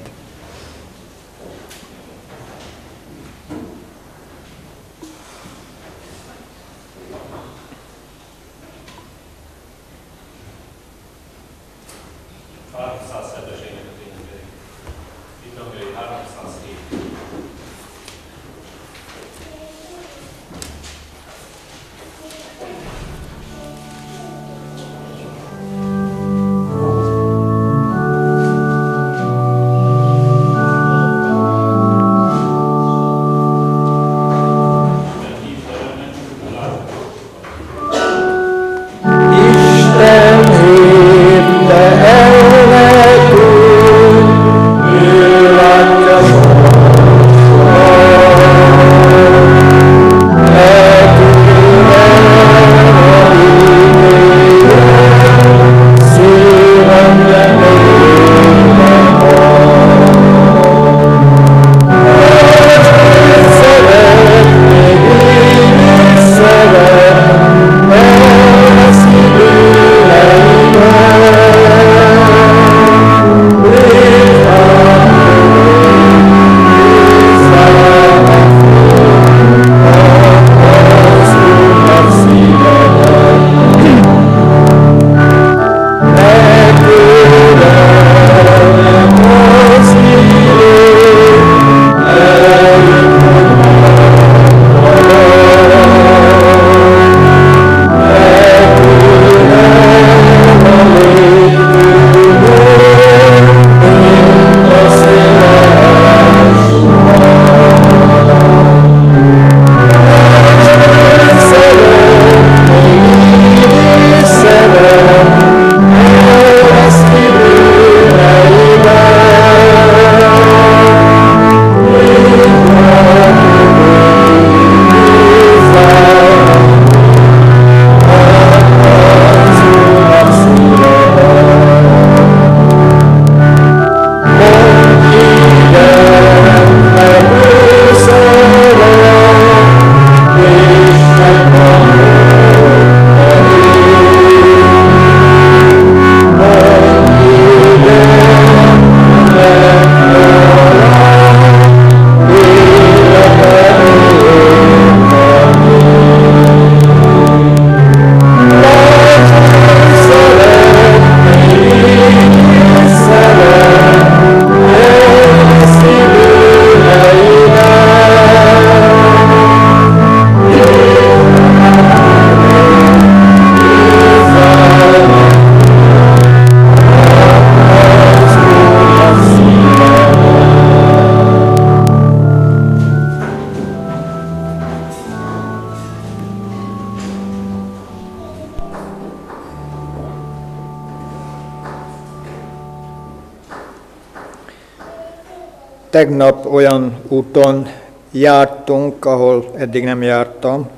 Tegnap olyan úton jártunk, ahol eddig nem jártam,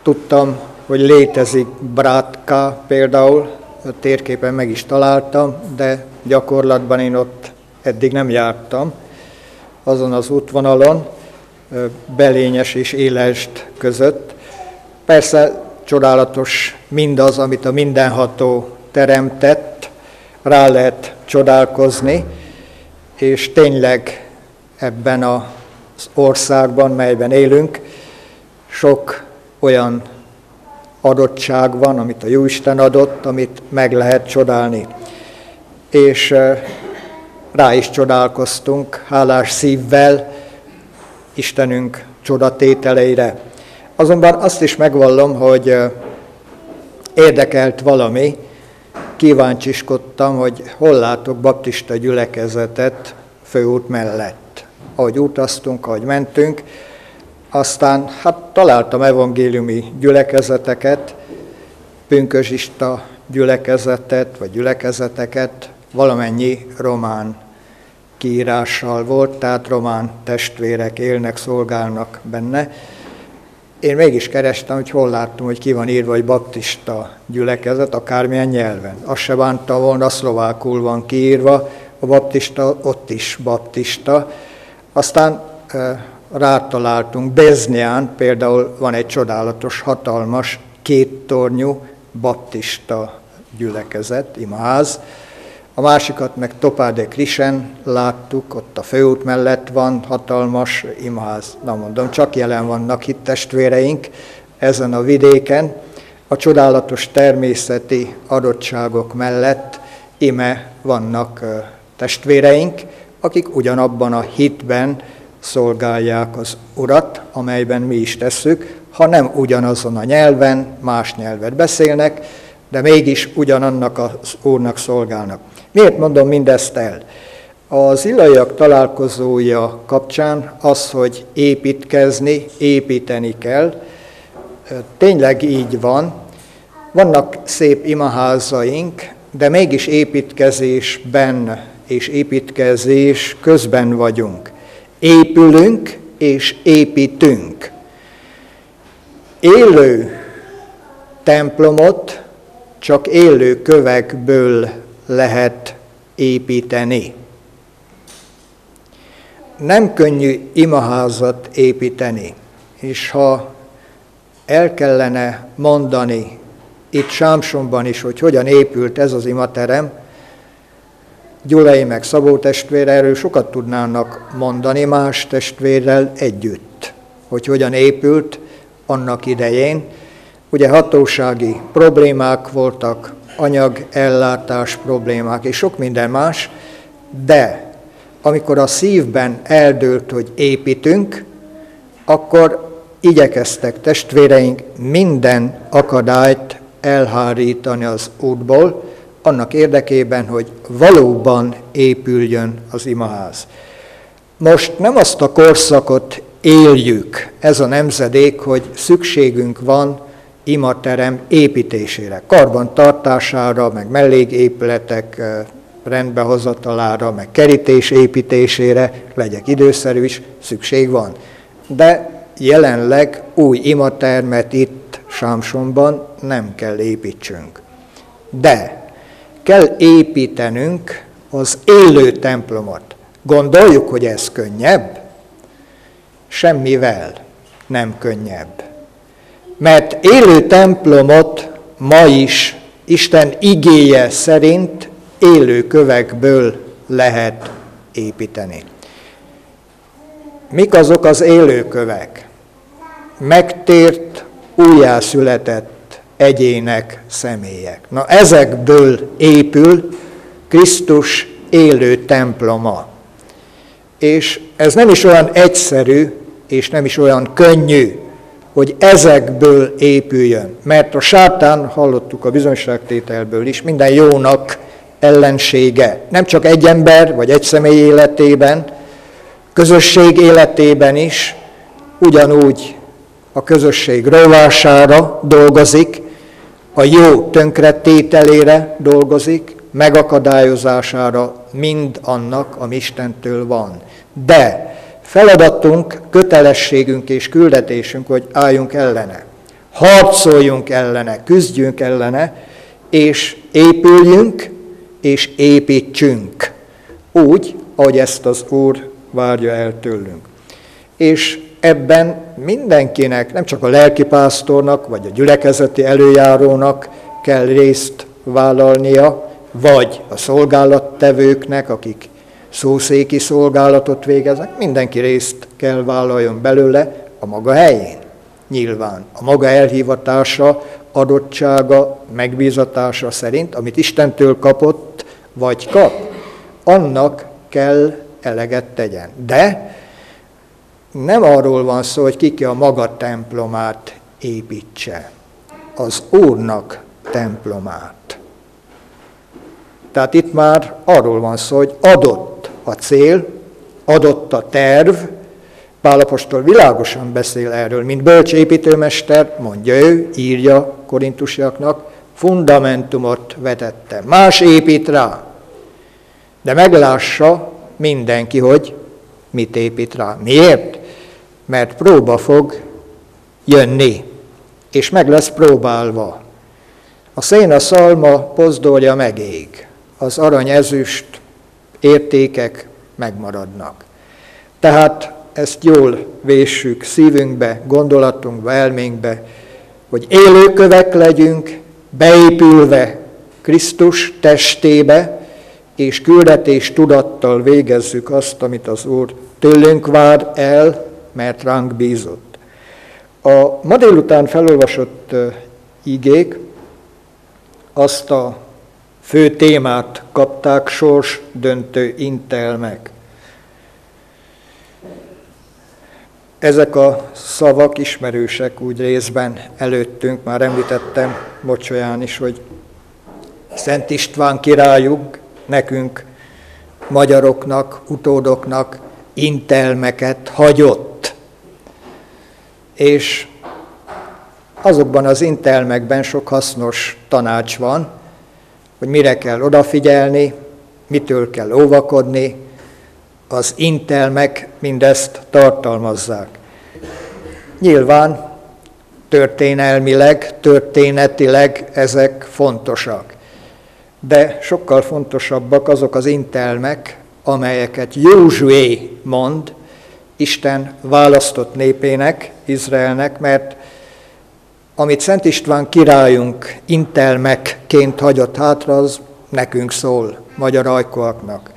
Tudtam, hogy létezik Brátka például, a térképen meg is találtam, de gyakorlatban én ott eddig nem jártam. Azon az útvonalon, Belényes és Élesd között. Persze csodálatos mindaz, amit a mindenható teremtett, rá lehet csodálkozni, és tényleg ebben az országban, melyben élünk, sok olyan adottság van, amit a Jóisten adott, amit meg lehet csodálni. És rá is csodálkoztunk hálás szívvel Istenünk csodatételeire. Azonban azt is megvallom, hogy érdekelt valami, kíváncsiskodtam, hogy hol látok baptista gyülekezetet főút mellett. Ahogy utaztunk, ahogy mentünk, aztán találtam evangéliumi gyülekezeteket, pünkösdista gyülekezetet, vagy gyülekezeteket, valamennyi román kiírással volt, tehát román testvérek élnek, szolgálnak benne. Én mégis kerestem, hogy hol láttam, hogy ki van írva, hogy baptista gyülekezet, akármilyen nyelven. Azt se bántam volna, szlovákul van kiírva, a baptista, ott is baptista. Aztán rátaláltunk Beznyán, például van egy csodálatos, hatalmas, kéttornyú baptista gyülekezet, imaház. A másikat meg Topá de Krisen láttuk, ott a főút mellett van hatalmas imaház. Na mondom, csak jelen vannak hittestvéreink ezen a vidéken. A csodálatos természeti adottságok mellett ime vannak testvéreink, akik ugyanabban a hitben szolgálják az Urat, amelyben mi is tesszük, ha nem ugyanazon a nyelven, más nyelvet beszélnek, de mégis ugyanannak az Úrnak szolgálnak. Miért mondom mindezt el? Az illaiak találkozója kapcsán az, hogy építkezni, építeni kell, tényleg így van. Vannak szép imaházaink, de mégis építkezésben és építkezés közben vagyunk. Épülünk és építünk. Élő templomot csak élő kövekből lehet építeni. Nem könnyű imaházat építeni, és ha el kellene mondani itt Sámsonban is, hogy hogyan épült ez az imaterem, Gyulai meg Szabó testvér erről sokat tudnának mondani más testvérrel együtt, hogy hogyan épült annak idején. Ugye hatósági problémák voltak, anyagellátás problémák és sok minden más, de amikor a szívben eldőlt, hogy építünk, akkor igyekeztek testvéreink minden akadályt elhárítani az útból, annak érdekében, hogy valóban épüljön az imaház. Most nem azt a korszakot éljük, ez a nemzedék, hogy szükségünk van imaterem építésére, karbantartására, meg melléképületek rendbehozatalára, meg kerítés építésére, legyek időszerű is, szükség van. De jelenleg új imatermet itt Sámsonban nem kell építsünk. De kell építenünk az élő templomot. Gondoljuk, hogy ez könnyebb? Semmivel nem könnyebb. Mert élő templomot ma is Isten igéje szerint élő kövekből lehet építeni. Mik azok az élő kövek? Megtért, újjászületett egyének, személyek. Na ezekből épül Krisztus élő temploma. És ez nem is olyan egyszerű, és nem is olyan könnyű, hogy ezekből épüljön. Mert a sátán, hallottuk a bizonyságtételből is, minden jónak ellensége. Nem csak egy ember, vagy egy személy életében, közösség életében is, ugyanúgy a közösség rovására dolgozik, a jó tönkretételére dolgozik, megakadályozására mind annak, ami Istentől van. De feladatunk, kötelességünk és küldetésünk, hogy álljunk ellene. harcoljunk ellene, küzdjünk ellene, és épüljünk, és építsünk. Úgy, ahogy ezt az Úr várja el tőlünk. És ebben mindenkinek, nem csak a lelkipásztornak, vagy a gyülekezeti előjárónak kell részt vállalnia, vagy a szolgálattevőknek, akik szószéki szolgálatot végeznek, mindenki részt kell vállaljon belőle a maga helyén. Nyilván a maga elhivatása, adottsága, megbízatása szerint, amit Istentől kapott, vagy kap, annak kell eleget tegyen. De nem arról van szó, hogy ki a maga templomát építse, az Úrnak templomát. Tehát itt már arról van szó, hogy adott a cél, adott a terv. Pál apostol világosan beszél erről, mint bölcs építőmester, mondja ő, írja korintusiaknak, fundamentumot vetette. Más épít rá, de meglássa mindenki, hogy mit épít rá. Miért? Mert próba fog jönni, és meg lesz próbálva. A szén, a szalma pozdorja megég, az arany, ezüst értékek megmaradnak. Tehát ezt jól véssük szívünkbe, gondolatunkba, elménkbe, hogy élőkövek legyünk, beépülve Krisztus testébe, és küldetés tudattal végezzük azt, amit az Úr tőlünk vár el, mert ránk bízott. A ma délután felolvasott igék azt a fő témát kapták, sorsdöntő intelmek. Ezek a szavak ismerősek úgy részben előttünk, már említettem mocsolyán is, hogy Szent István királyunk nekünk, magyaroknak, utódoknak intelmeket hagyott. És azokban az intelmekben sok hasznos tanács van, hogy mire kell odafigyelni, mitől kell óvakodni, az intelmek mindezt tartalmazzák. Nyilván történelmileg, történetileg ezek fontosak, de sokkal fontosabbak azok az intelmek, amelyeket Józsué mond Isten választott népének, Izraelnek, mert amit Szent István királyunk intelmekként hagyott hátra, az nekünk szól, magyar ajkúaknak.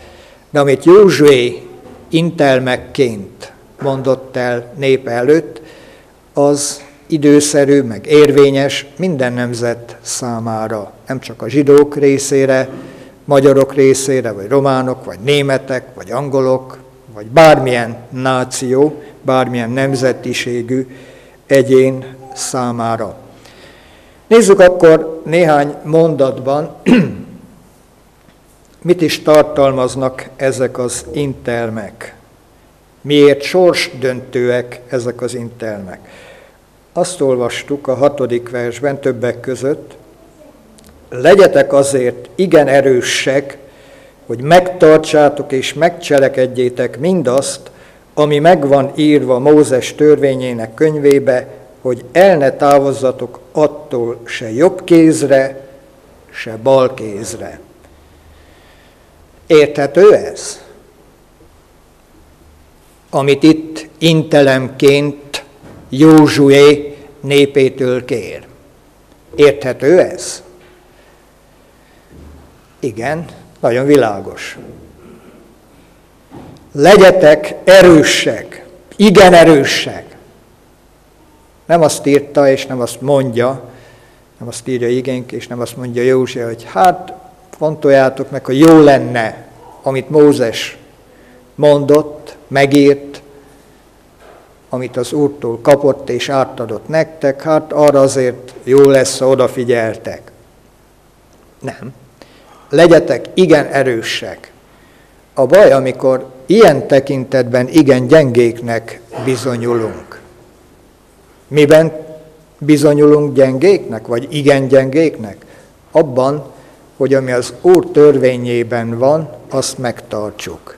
De amit Józsué intelmekként mondott el népe előtt, az időszerű, meg érvényes minden nemzet számára. Nem csak a zsidók részére, magyarok részére, vagy románok, vagy németek, vagy angolok, vagy bármilyen náció, bármilyen nemzetiségű egyén számára. Nézzük akkor néhány mondatban, mit is tartalmaznak ezek az intelmek. Miért sorsdöntőek ezek az intelmek? Azt olvastuk a 6. versben többek között, legyetek azért igen erősek, hogy megtartsátok és megcselekedjétek mindazt, ami megvan írva Mózes törvényének könyvébe, hogy el ne távozzatok attól se jobb kézre, se bal kézre. Érthető ez? Amit itt intelemként Józsué népétől kér. Érthető ez? Igen, nagyon világos. Legyetek erősek, igen erősek. Nem azt írta, és nem azt mondja, nem azt írja igénk, és nem azt mondja Józsué, hogy hát fontoljátok meg, hogy jó lenne, amit Mózes mondott, megírt, amit az Úrtól kapott és átadott nektek, hát arra azért jó lesz, ha odafigyeltek. Nem. Legyetek igen erősek. A baj, amikor ilyen tekintetben igen gyengéknek bizonyulunk. Miben bizonyulunk gyengéknek, vagy igen gyengéknek? Abban, hogy ami az Úr törvényében van, azt megtartsuk.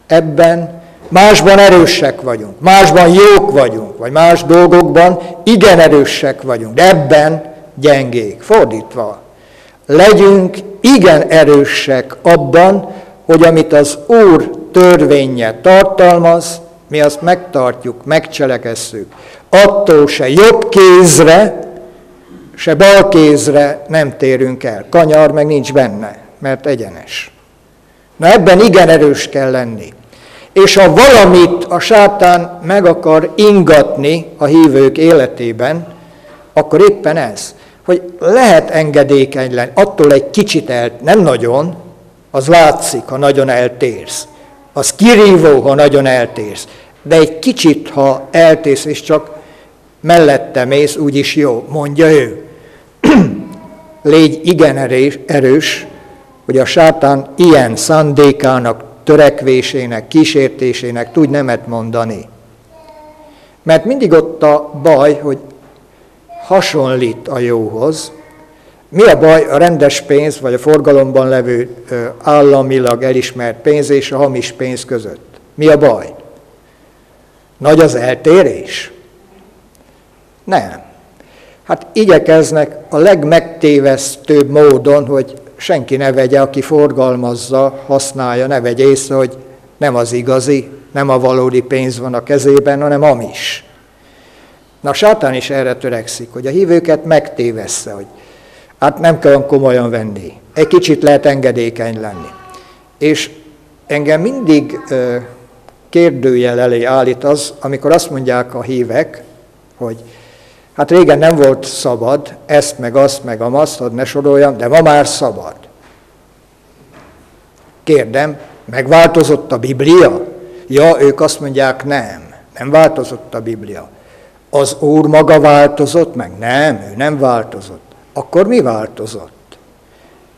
Ebben Másban erősek vagyunk, másban jók vagyunk, vagy más dolgokban igen erősek vagyunk, de ebben gyengék. Fordítva, legyünk igen erősek abban, hogy amit az Úr törvénye tartalmaz, mi azt megtartjuk, megcselekesszük. Attól se jobb kézre, se bal kézre nem térünk el. Kanyar meg nincs benne, mert egyenes. Na ebben igen erős kell lenni. És ha valamit a sátán meg akar ingatni a hívők életében, akkor éppen ez, hogy lehet engedékeny lenni, attól egy kicsit nem nagyon, az látszik, ha nagyon eltérsz. Az kirívó, ha nagyon eltérsz. De egy kicsit, ha eltérsz, és csak mellette mész, úgyis jó, mondja ő. Légy igen erős, hogy a sátán ilyen szándékának, törekvésének, kísértésének tudj nemet mondani. Mert mindig ott a baj, hogy hasonlít a jóhoz. Mi a baj a rendes pénz, vagy a forgalomban levő államilag elismert pénz és a hamis pénz között? Mi a baj? Nagy az eltérés? Nem. Hát igyekeznek a legmegtévesztőbb módon, hogy senki ne vegye, aki forgalmazza, használja, ne vegye észre, hogy nem az igazi, nem a valódi pénz van a kezében, hanem hamis. Na, a sátán is erre törekszik, hogy a hívőket megtévessze, hogy hát nem kell komolyan venni, egy kicsit lehet engedékeny lenni. És engem mindig kérdőjel elé állít az, amikor azt mondják a hívek, hogy hát régen nem volt szabad, ezt, meg azt, meg amazt, hogy ne soroljam, de ma már szabad. Kérdem, megváltozott a Biblia? Ja, ők azt mondják, nem változott a Biblia. Az Úr maga változott meg? Nem, ő nem változott. Akkor mi változott?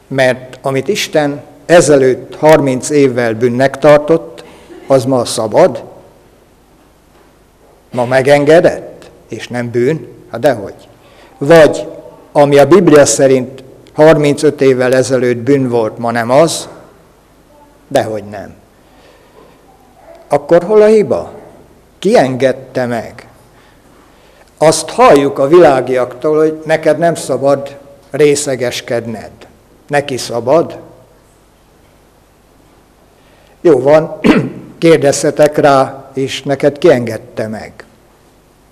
Mert amit Isten ezelőtt 30 évvel bűnnek tartott, az ma szabad? Ma megengedett? És nem bűn? Hát dehogy. Vagy ami a Biblia szerint 35 évvel ezelőtt bűn volt, ma nem az? Dehogy nem. Akkor hol a hiba? Ki engedte meg? Azt halljuk a világiaktól, hogy neked nem szabad részegeskedned. Neki szabad? Jó van, kérdezhetek rá, és neked ki engedte meg?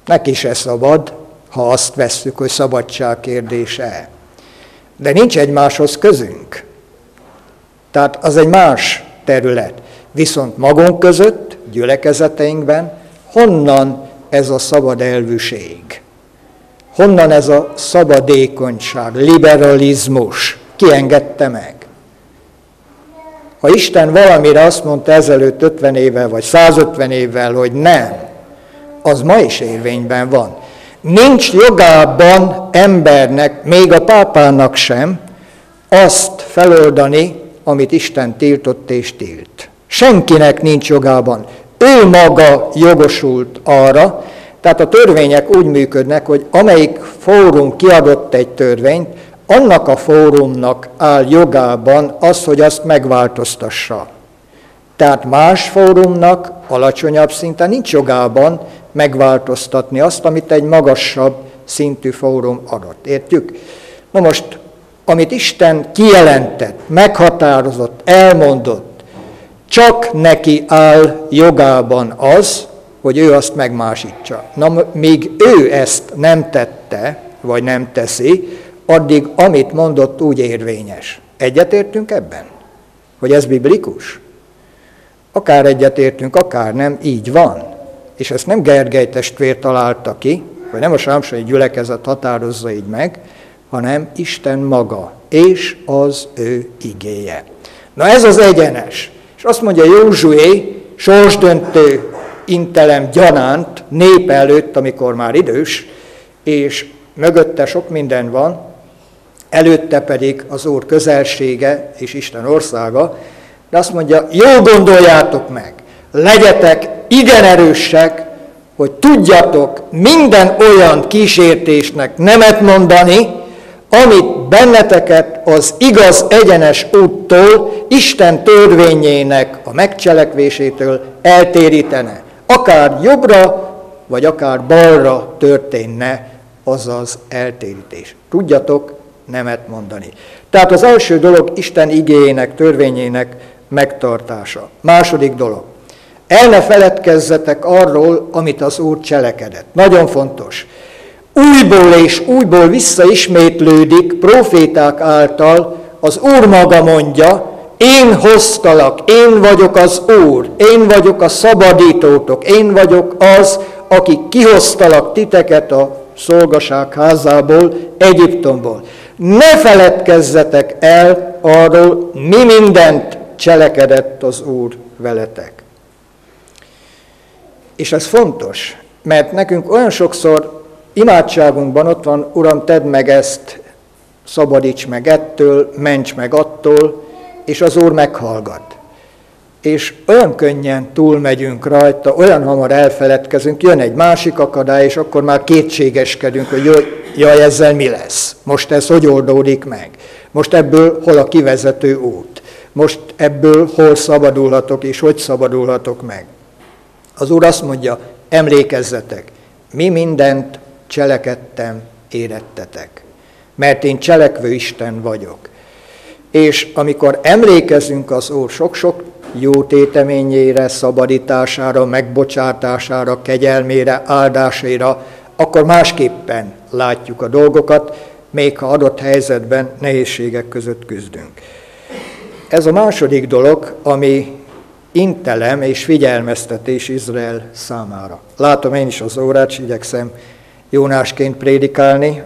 Neki se szabad, ha azt vesszük, hogy szabadság kérdése. De nincs egymáshoz közünk. Tehát az egy más terület. Viszont magunk között, gyülekezeteinkben, honnan ez a szabad elvűség? Honnan ez a szabadékonyság, liberalizmus? Ki engedte meg? Ha Isten valamire azt mondta ezelőtt 50 évvel, vagy 150 évvel, hogy nem, az ma is érvényben van. Nincs jogában embernek, még a pápának sem, azt feloldani, amit Isten tiltott és tilt. Senkinek nincs jogában. Ő maga jogosult arra, tehát a törvények úgy működnek, hogy amelyik fórum kiadott egy törvényt, annak a fórumnak áll jogában az, hogy azt megváltoztassa. Tehát más fórumnak alacsonyabb szinten nincs jogában megváltoztatni azt, amit egy magasabb szintű fórum adott. Értjük? Na most, amit Isten kijelentett, meghatározott, elmondott, csak neki áll jogában az, hogy ő azt megmásítsa. Na, míg ő ezt nem tette, vagy nem teszi, addig, amit mondott, úgy érvényes. Egyetértünk ebben? Hogy ez biblikus? Akár egyetértünk, akár nem, így van. És ezt nem Gergely testvér találta ki, vagy nem a sámsai gyülekezet határozza így meg, hanem Isten maga, és az ő igéje. Na ez az egyenes. És azt mondja Józsué, sorsdöntő intelem gyanánt, nép előtt, amikor már idős, és mögötte sok minden van, előtte pedig az Úr közelsége és Isten országa, de azt mondja, jól gondoljátok meg, legyetek igen erősek, hogy tudjatok minden olyan kísértésnek nemet mondani, amit benneteket az igaz egyenes úttól, Isten törvényének a megcselekvésétől eltérítene. Akár jobbra, vagy akár balra történne az az eltérítés. Tudjatok nemet mondani. Tehát az első dolog Isten igéjének, törvényének megtartása. Második dolog. El ne feledkezzetek arról, amit az Úr cselekedett. Nagyon fontos. Újból és újból visszaismétlődik próféták által, az Úr maga mondja, én hoztalak, én vagyok az Úr, én vagyok a szabadítótok, én vagyok az, aki kihoztalak titeket a szolgaság házából, Egyiptomból. Ne feledkezzetek el arról, mi mindent cselekedett az Úr veletek. És ez fontos, mert nekünk olyan sokszor imádságunkban ott van, Uram, tedd meg ezt, szabadíts meg ettől, ments meg attól, és az Úr meghallgat. És olyan könnyen túlmegyünk rajta, olyan hamar elfeledkezünk, jön egy másik akadály, és akkor már kétségeskedünk, hogy jaj, ezzel mi lesz? Most ez hogy oldódik meg? Most ebből hol a kivezető út? Most ebből hol szabadulhatok, és hogy szabadulhatok meg? Az Úr azt mondja, emlékezzetek, mi mindent cselekedtem, érettetek, mert én cselekvő Isten vagyok. És amikor emlékezünk az Úr sok-sok jó téteményére, szabadítására, megbocsátására, kegyelmére, áldásaira, akkor másképpen látjuk a dolgokat, még ha adott helyzetben nehézségek között küzdünk. Ez a második dolog, ami intelem és figyelmeztetés Izrael számára. Látom én is az órát, és igyekszem Jónásként prédikálni,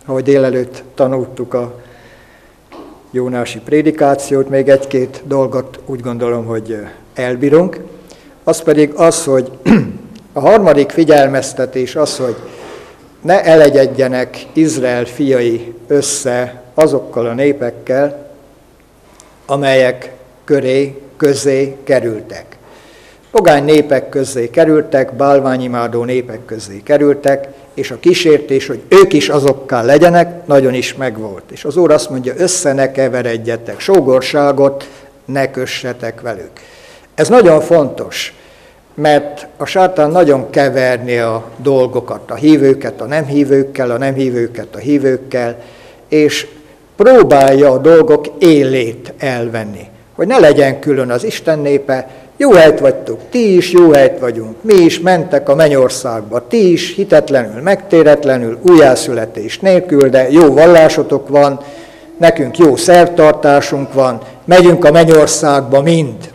ahogy délelőtt tanultuk a jónási prédikációt, még egy-két dolgot úgy gondolom, hogy elbírunk. Az pedig az, hogy a harmadik figyelmeztetés az, hogy ne elegyedjenek Izrael fiai össze azokkal a népekkel, amelyek közé kerültek. Pogány népek közé kerültek, bálványimádó népek közé kerültek, és a kísértés, hogy ők is azokká legyenek, nagyon is megvolt. És az Úr azt mondja, össze ne keveredjetek, sógorságot ne kössetek velük. Ez nagyon fontos, mert a sátán nagyon keverni a dolgokat, a hívőket a nem hívőkkel, a nem hívőket a hívőkkel, és próbálja a dolgok élét elvenni, hogy ne legyen külön az Isten népe, jó helyt vagytok, ti is jó helyt vagyunk, mi is mentek a mennyországba, ti is hitetlenül, megtéretlenül, újjászületés nélkül, de jó vallásotok van, nekünk jó szertartásunk van, megyünk a mennyországba mind.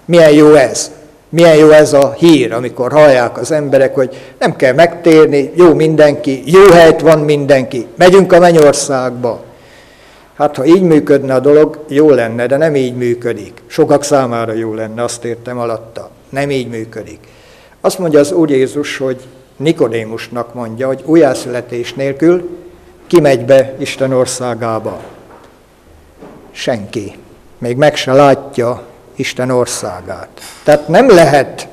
Milyen jó ez? Milyen jó ez a hír, amikor hallják az emberek, hogy nem kell megtérni, jó mindenki, jó helyt van mindenki, megyünk a mennyországba. Hát, ha így működne a dolog, jó lenne, de nem így működik. Sokak számára jó lenne, azt értem alatta. Nem így működik. Azt mondja az Úr Jézus, hogy Nikodémusnak mondja, hogy újjászületés nélkül ki megy be Isten országába? Senki. Még meg se látja Isten országát. Tehát nem lehet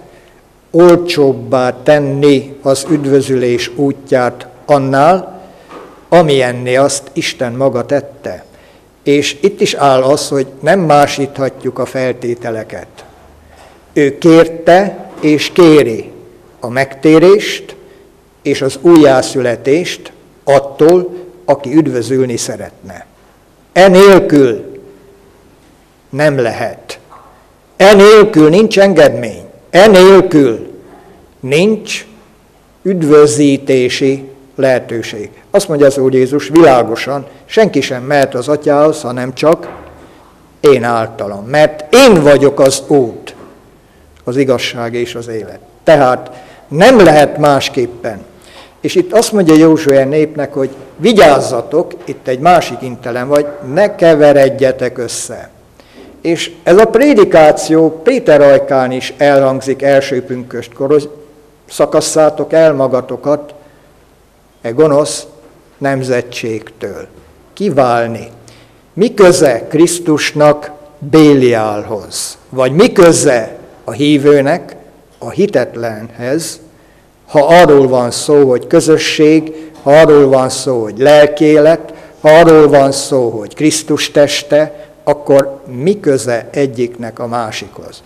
olcsóbbá tenni az üdvözülés útját annál, amilyenné azt Isten maga tette. És itt is áll az, hogy nem másíthatjuk a feltételeket. Ő kérte és kéri a megtérést és az újjászületést attól, aki üdvözülni szeretne. Enélkül nem lehet. Enélkül nincs engedmény. Enélkül nincs üdvözítési lehetőség. Azt mondja az Úr Jézus világosan, senki sem mehet az Atyához, hanem csak én általam. Mert én vagyok az út, az igazság és az élet. Tehát nem lehet másképpen. És itt azt mondja Józsué népnek, hogy vigyázzatok, itt egy másik intelem vagy, ne keveredjetek össze. És ez a prédikáció Péter ajkán is elhangzik első pünköstkor, hogy szakasszátok el magatokat e gonosz nemzetségtől. Kiválni. Mi köze Krisztusnak Béliálhoz? Vagy mi köze a hívőnek a hitetlenhez, ha arról van szó, hogy közösség, ha arról van szó, hogy lelkélet, Ha arról van szó, hogy Krisztus teste, akkor mi köze egyiknek a másikhoz?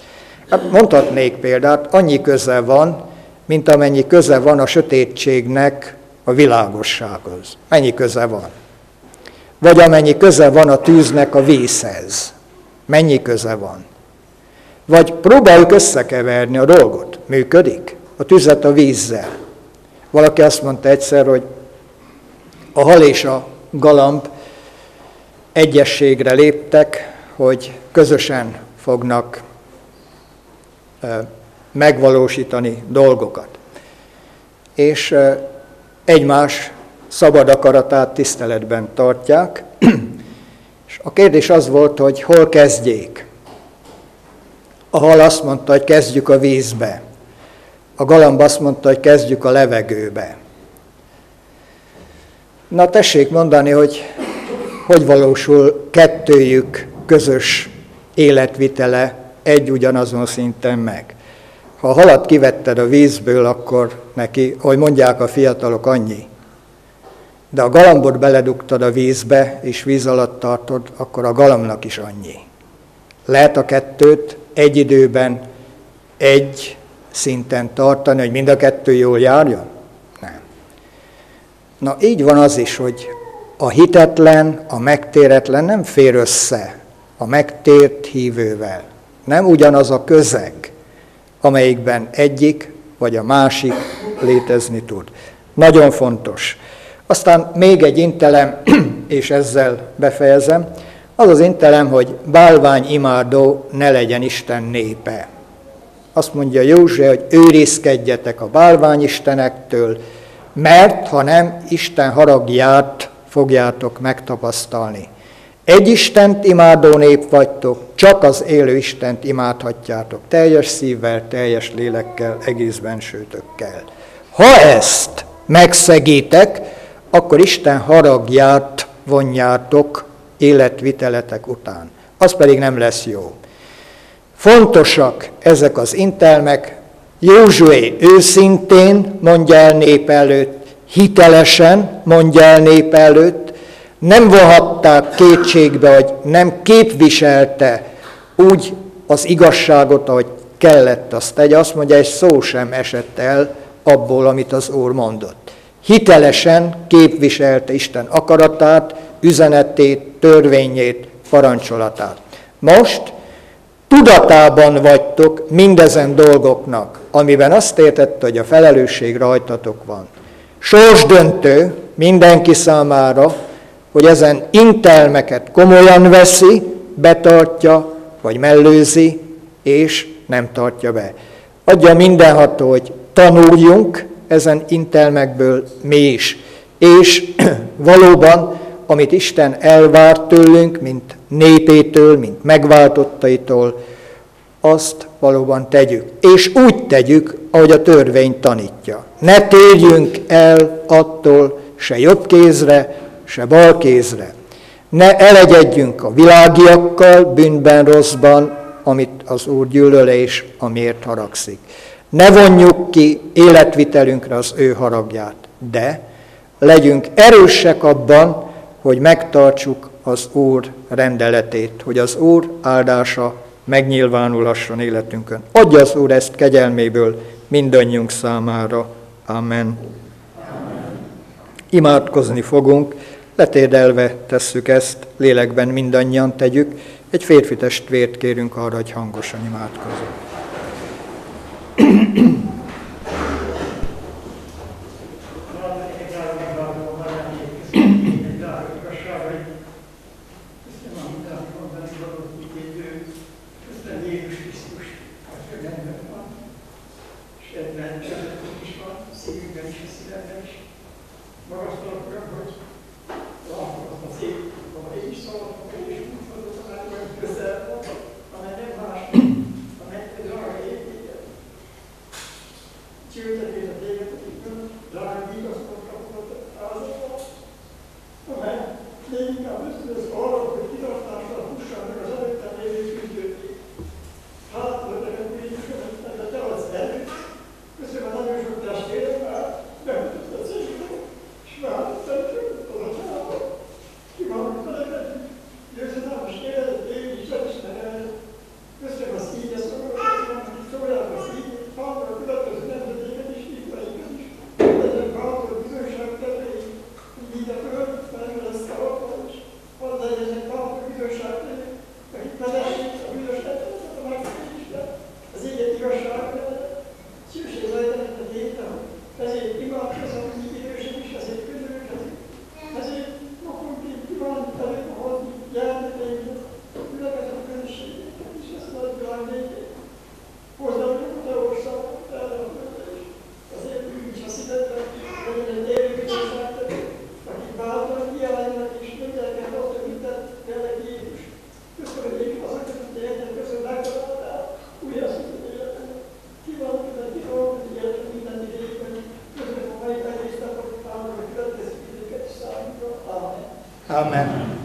Hát mondhatnék példát, annyi köze van, mint amennyi köze van a sötétségnek a világossághoz. Mennyi köze van? Vagy amennyi köze van a tűznek a vízhez. Mennyi köze van? Vagy próbáljuk összekeverni a dolgot. Működik? A tüzet a vízzel. Valaki azt mondta egyszer, hogy a hal és a galamb egyességre léptek, hogy közösen fognak megvalósítani dolgokat. És egymás szabad akaratát tiszteletben tartják. És a kérdés az volt, hogy hol kezdjék. A hal azt mondta, hogy kezdjük a vízbe. A galamb azt mondta, hogy kezdjük a levegőbe. Na tessék mondani, hogy valósul kettőjük közös életvitele egy ugyanazon szinten meg. Ha a halat kivetted a vízből, akkor neki, ahogy mondják a fiatalok, annyi. De a galambot beledugtad a vízbe, és víz alatt tartod, akkor a galambnak is annyi. Lehet a kettőt egy időben, egy szinten tartani, hogy mind a kettő jól járjon? Nem. Na így van az is, hogy a hitetlen, a megtéretlen nem fér össze a megtért hívővel. Nem ugyanaz a közeg, amelyikben egyik vagy a másik létezni tud. Nagyon fontos. Aztán még egy intelem, és ezzel befejezem, az az intelem, hogy bálványimádó ne legyen Isten népe. Azt mondja József, hogy őrizkedjetek a bálványistenektől, mert ha nem, Isten haragját fogjátok megtapasztalni. Egy Istent imádó nép vagytok, csak az élő Istent imádhatjátok, teljes szívvel, teljes lélekkel, egész bensőtökkel. Ha ezt megszegítek, akkor Isten haragját vonjátok életviteletek után. Az pedig nem lesz jó. Fontosak ezek az intelmek. Józsué őszintén mondja el nép előtt, hitelesen mondja el nép előtt, nem vonhatták kétségbe, hogy nem képviselte úgy az igazságot, ahogy kellett azt tegye. Azt mondja, egy szó sem esett el abból, amit az Úr mondott. Hitelesen képviselte Isten akaratát, üzenetét, törvényét, parancsolatát. Most tudatában vagytok mindezen dolgoknak, amiben azt értette, hogy a felelősség rajtatok van. Sorsdöntő mindenki számára, hogy ezen intelmeket komolyan veszi, betartja, vagy mellőzi, és nem tartja be. Adja mindenható, hogy tanuljunk ezen intelmekből mi is. És valóban, amit Isten elvár tőlünk, mint népétől, mint megváltottaitól, azt valóban tegyük. És úgy tegyük, ahogy a törvény tanítja. Ne térjünk el attól se jobb kézre, se bal kézre. Ne elegyedjünk a világiakkal, bűnben, rosszban, amit az Úr gyűlöl és amiért haragszik. Ne vonjuk ki életvitelünkre az ő haragját, de legyünk erősek abban, hogy megtartsuk az Úr rendeletét, hogy az Úr áldása megnyilvánulhasson életünkön. Adja az Úr ezt kegyelméből mindannyiunk számára. Amen. Imádkozni fogunk, letérdelve tesszük ezt, lélekben mindannyian tegyük. Egy férfi testvért kérünk arra, hogy hangosan imádkozzunk. Köszönöm a nagyon sok testvérem, mert bemutatsz a cégnek, és változtatjuk. Amen.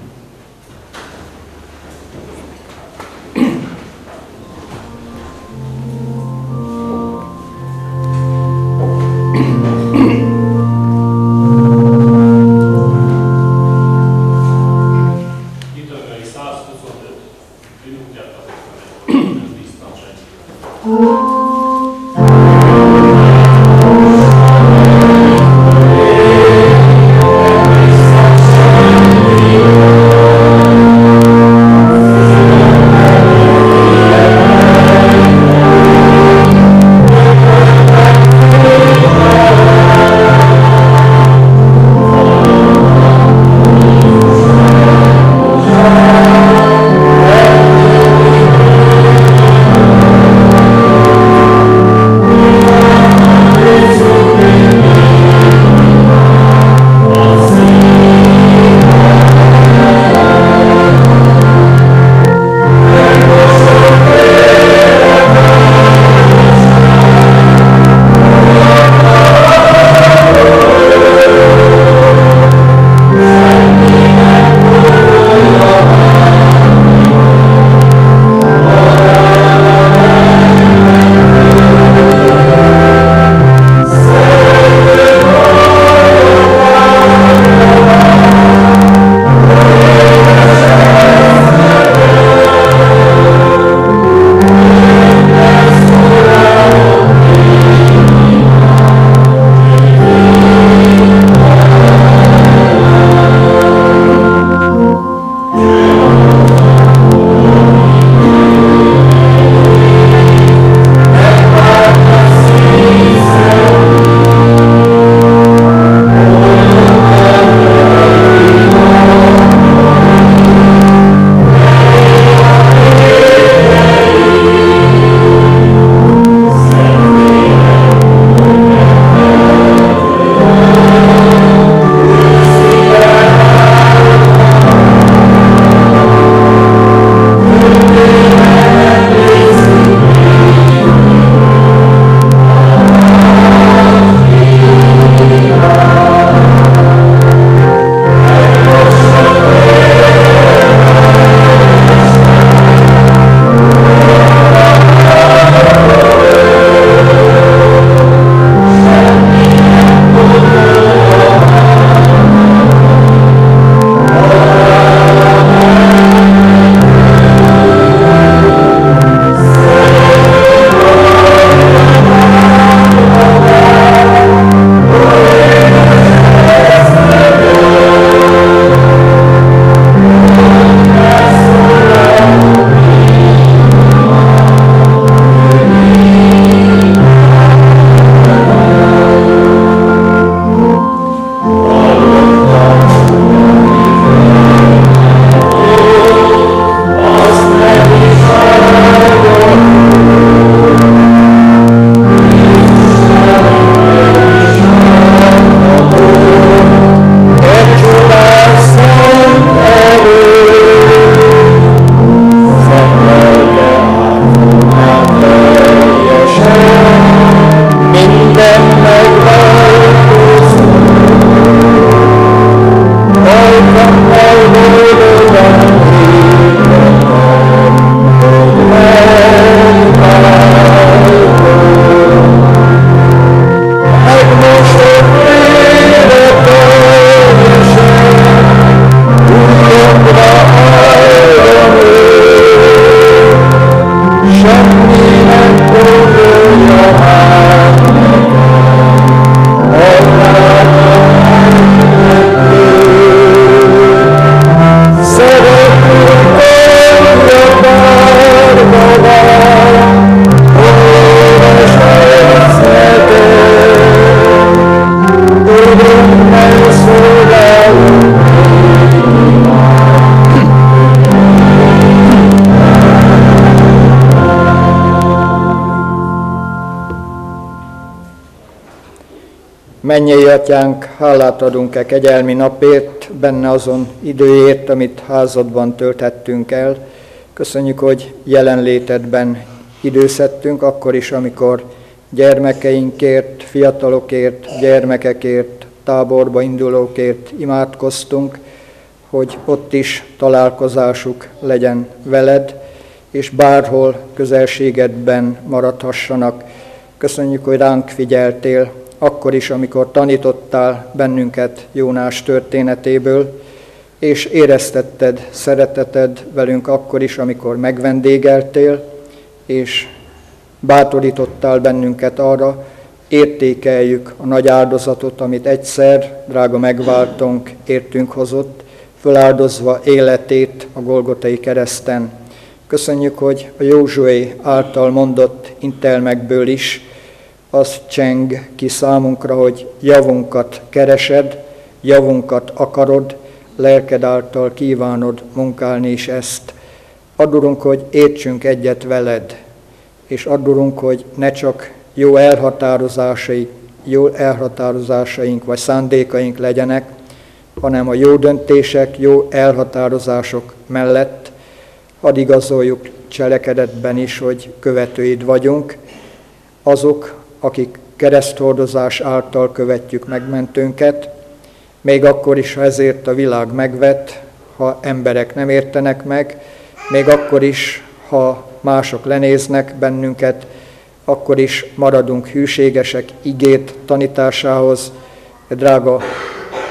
Mennyei Atyánk, hálát adunk kegyelmi napért, benne azon időért, amit házadban tölthettünk el. Köszönjük, hogy jelenlétedben időzhettünk, akkor is, amikor gyermekeinkért, fiatalokért, gyermekekért, táborba indulókért imádkoztunk. hogy ott is találkozásuk legyen veled, és bárhol közelségedben maradhassanak. Köszönjük, hogy ránk figyeltél, akkor is, amikor tanítottál bennünket Jónás történetéből, és éreztetted szereteted velünk akkor is, amikor megvendégeltél, és bátorítottál bennünket arra, értékeljük a nagy áldozatot, amit egyszer, drága megváltónk értünk hozott, föláldozva életét a Golgotai kereszten. Köszönjük, hogy a Józsué által mondott intelmekből is az cseng ki számunkra, hogy javunkat keresed, javunkat akarod, lelked által kívánod munkálni is ezt. Add, Urunk, hogy értsünk egyet veled, és add, Urunk, hogy ne csak jó elhatározásaink vagy szándékaink legyenek, hanem a jó döntések, jó elhatározások mellett hadd igazoljuk cselekedetben is, hogy követőid vagyunk, azok, akik kereszthordozás által követjük megmentőnket, még akkor is, ha ezért a világ megvet, ha emberek nem értenek meg, még akkor is, ha mások lenéznek bennünket, akkor is maradunk hűségesek igét tanításához, drága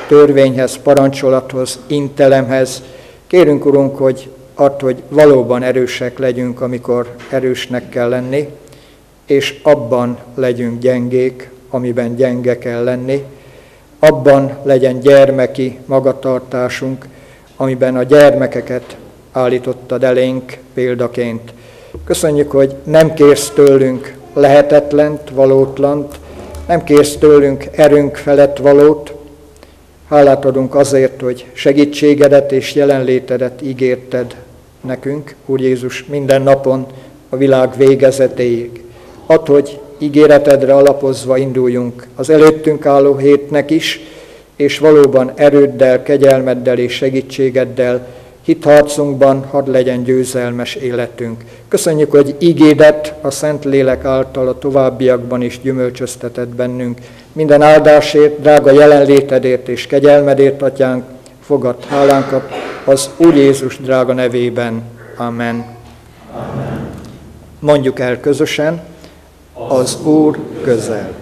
törvényhez, parancsolathoz, intelemhez. Kérünk, Urunk, hogy add, hogy valóban erősek legyünk, amikor erősnek kell lenni, és abban legyünk gyengék, amiben gyenge kell lenni, abban legyen gyermeki magatartásunk, amiben a gyermekeket állítottad elénk példaként. Köszönjük, hogy nem kérsz tőlünk lehetetlent, valótlant, nem kérsz tőlünk erőnk felett valót. Hálát adunk azért, hogy segítségedet és jelenlétedet ígérted nekünk, Úr Jézus, minden napon a világ végezetéig. Add, hogy ígéretedre alapozva induljunk az előttünk álló hétnek is, és valóban erőddel, kegyelmeddel és segítségeddel hitharcunkban hadd legyen győzelmes életünk. Köszönjük, hogy ígédet a Szentlélek által a továbbiakban is gyümölcsöztetett bennünk. Minden áldásért, drága jelenlétedért és kegyelmedért, Atyánk, fogadd hálánkat az Úr Jézus drága nevében. Amen. Amen. Mondjuk el közösen, az Úr közel.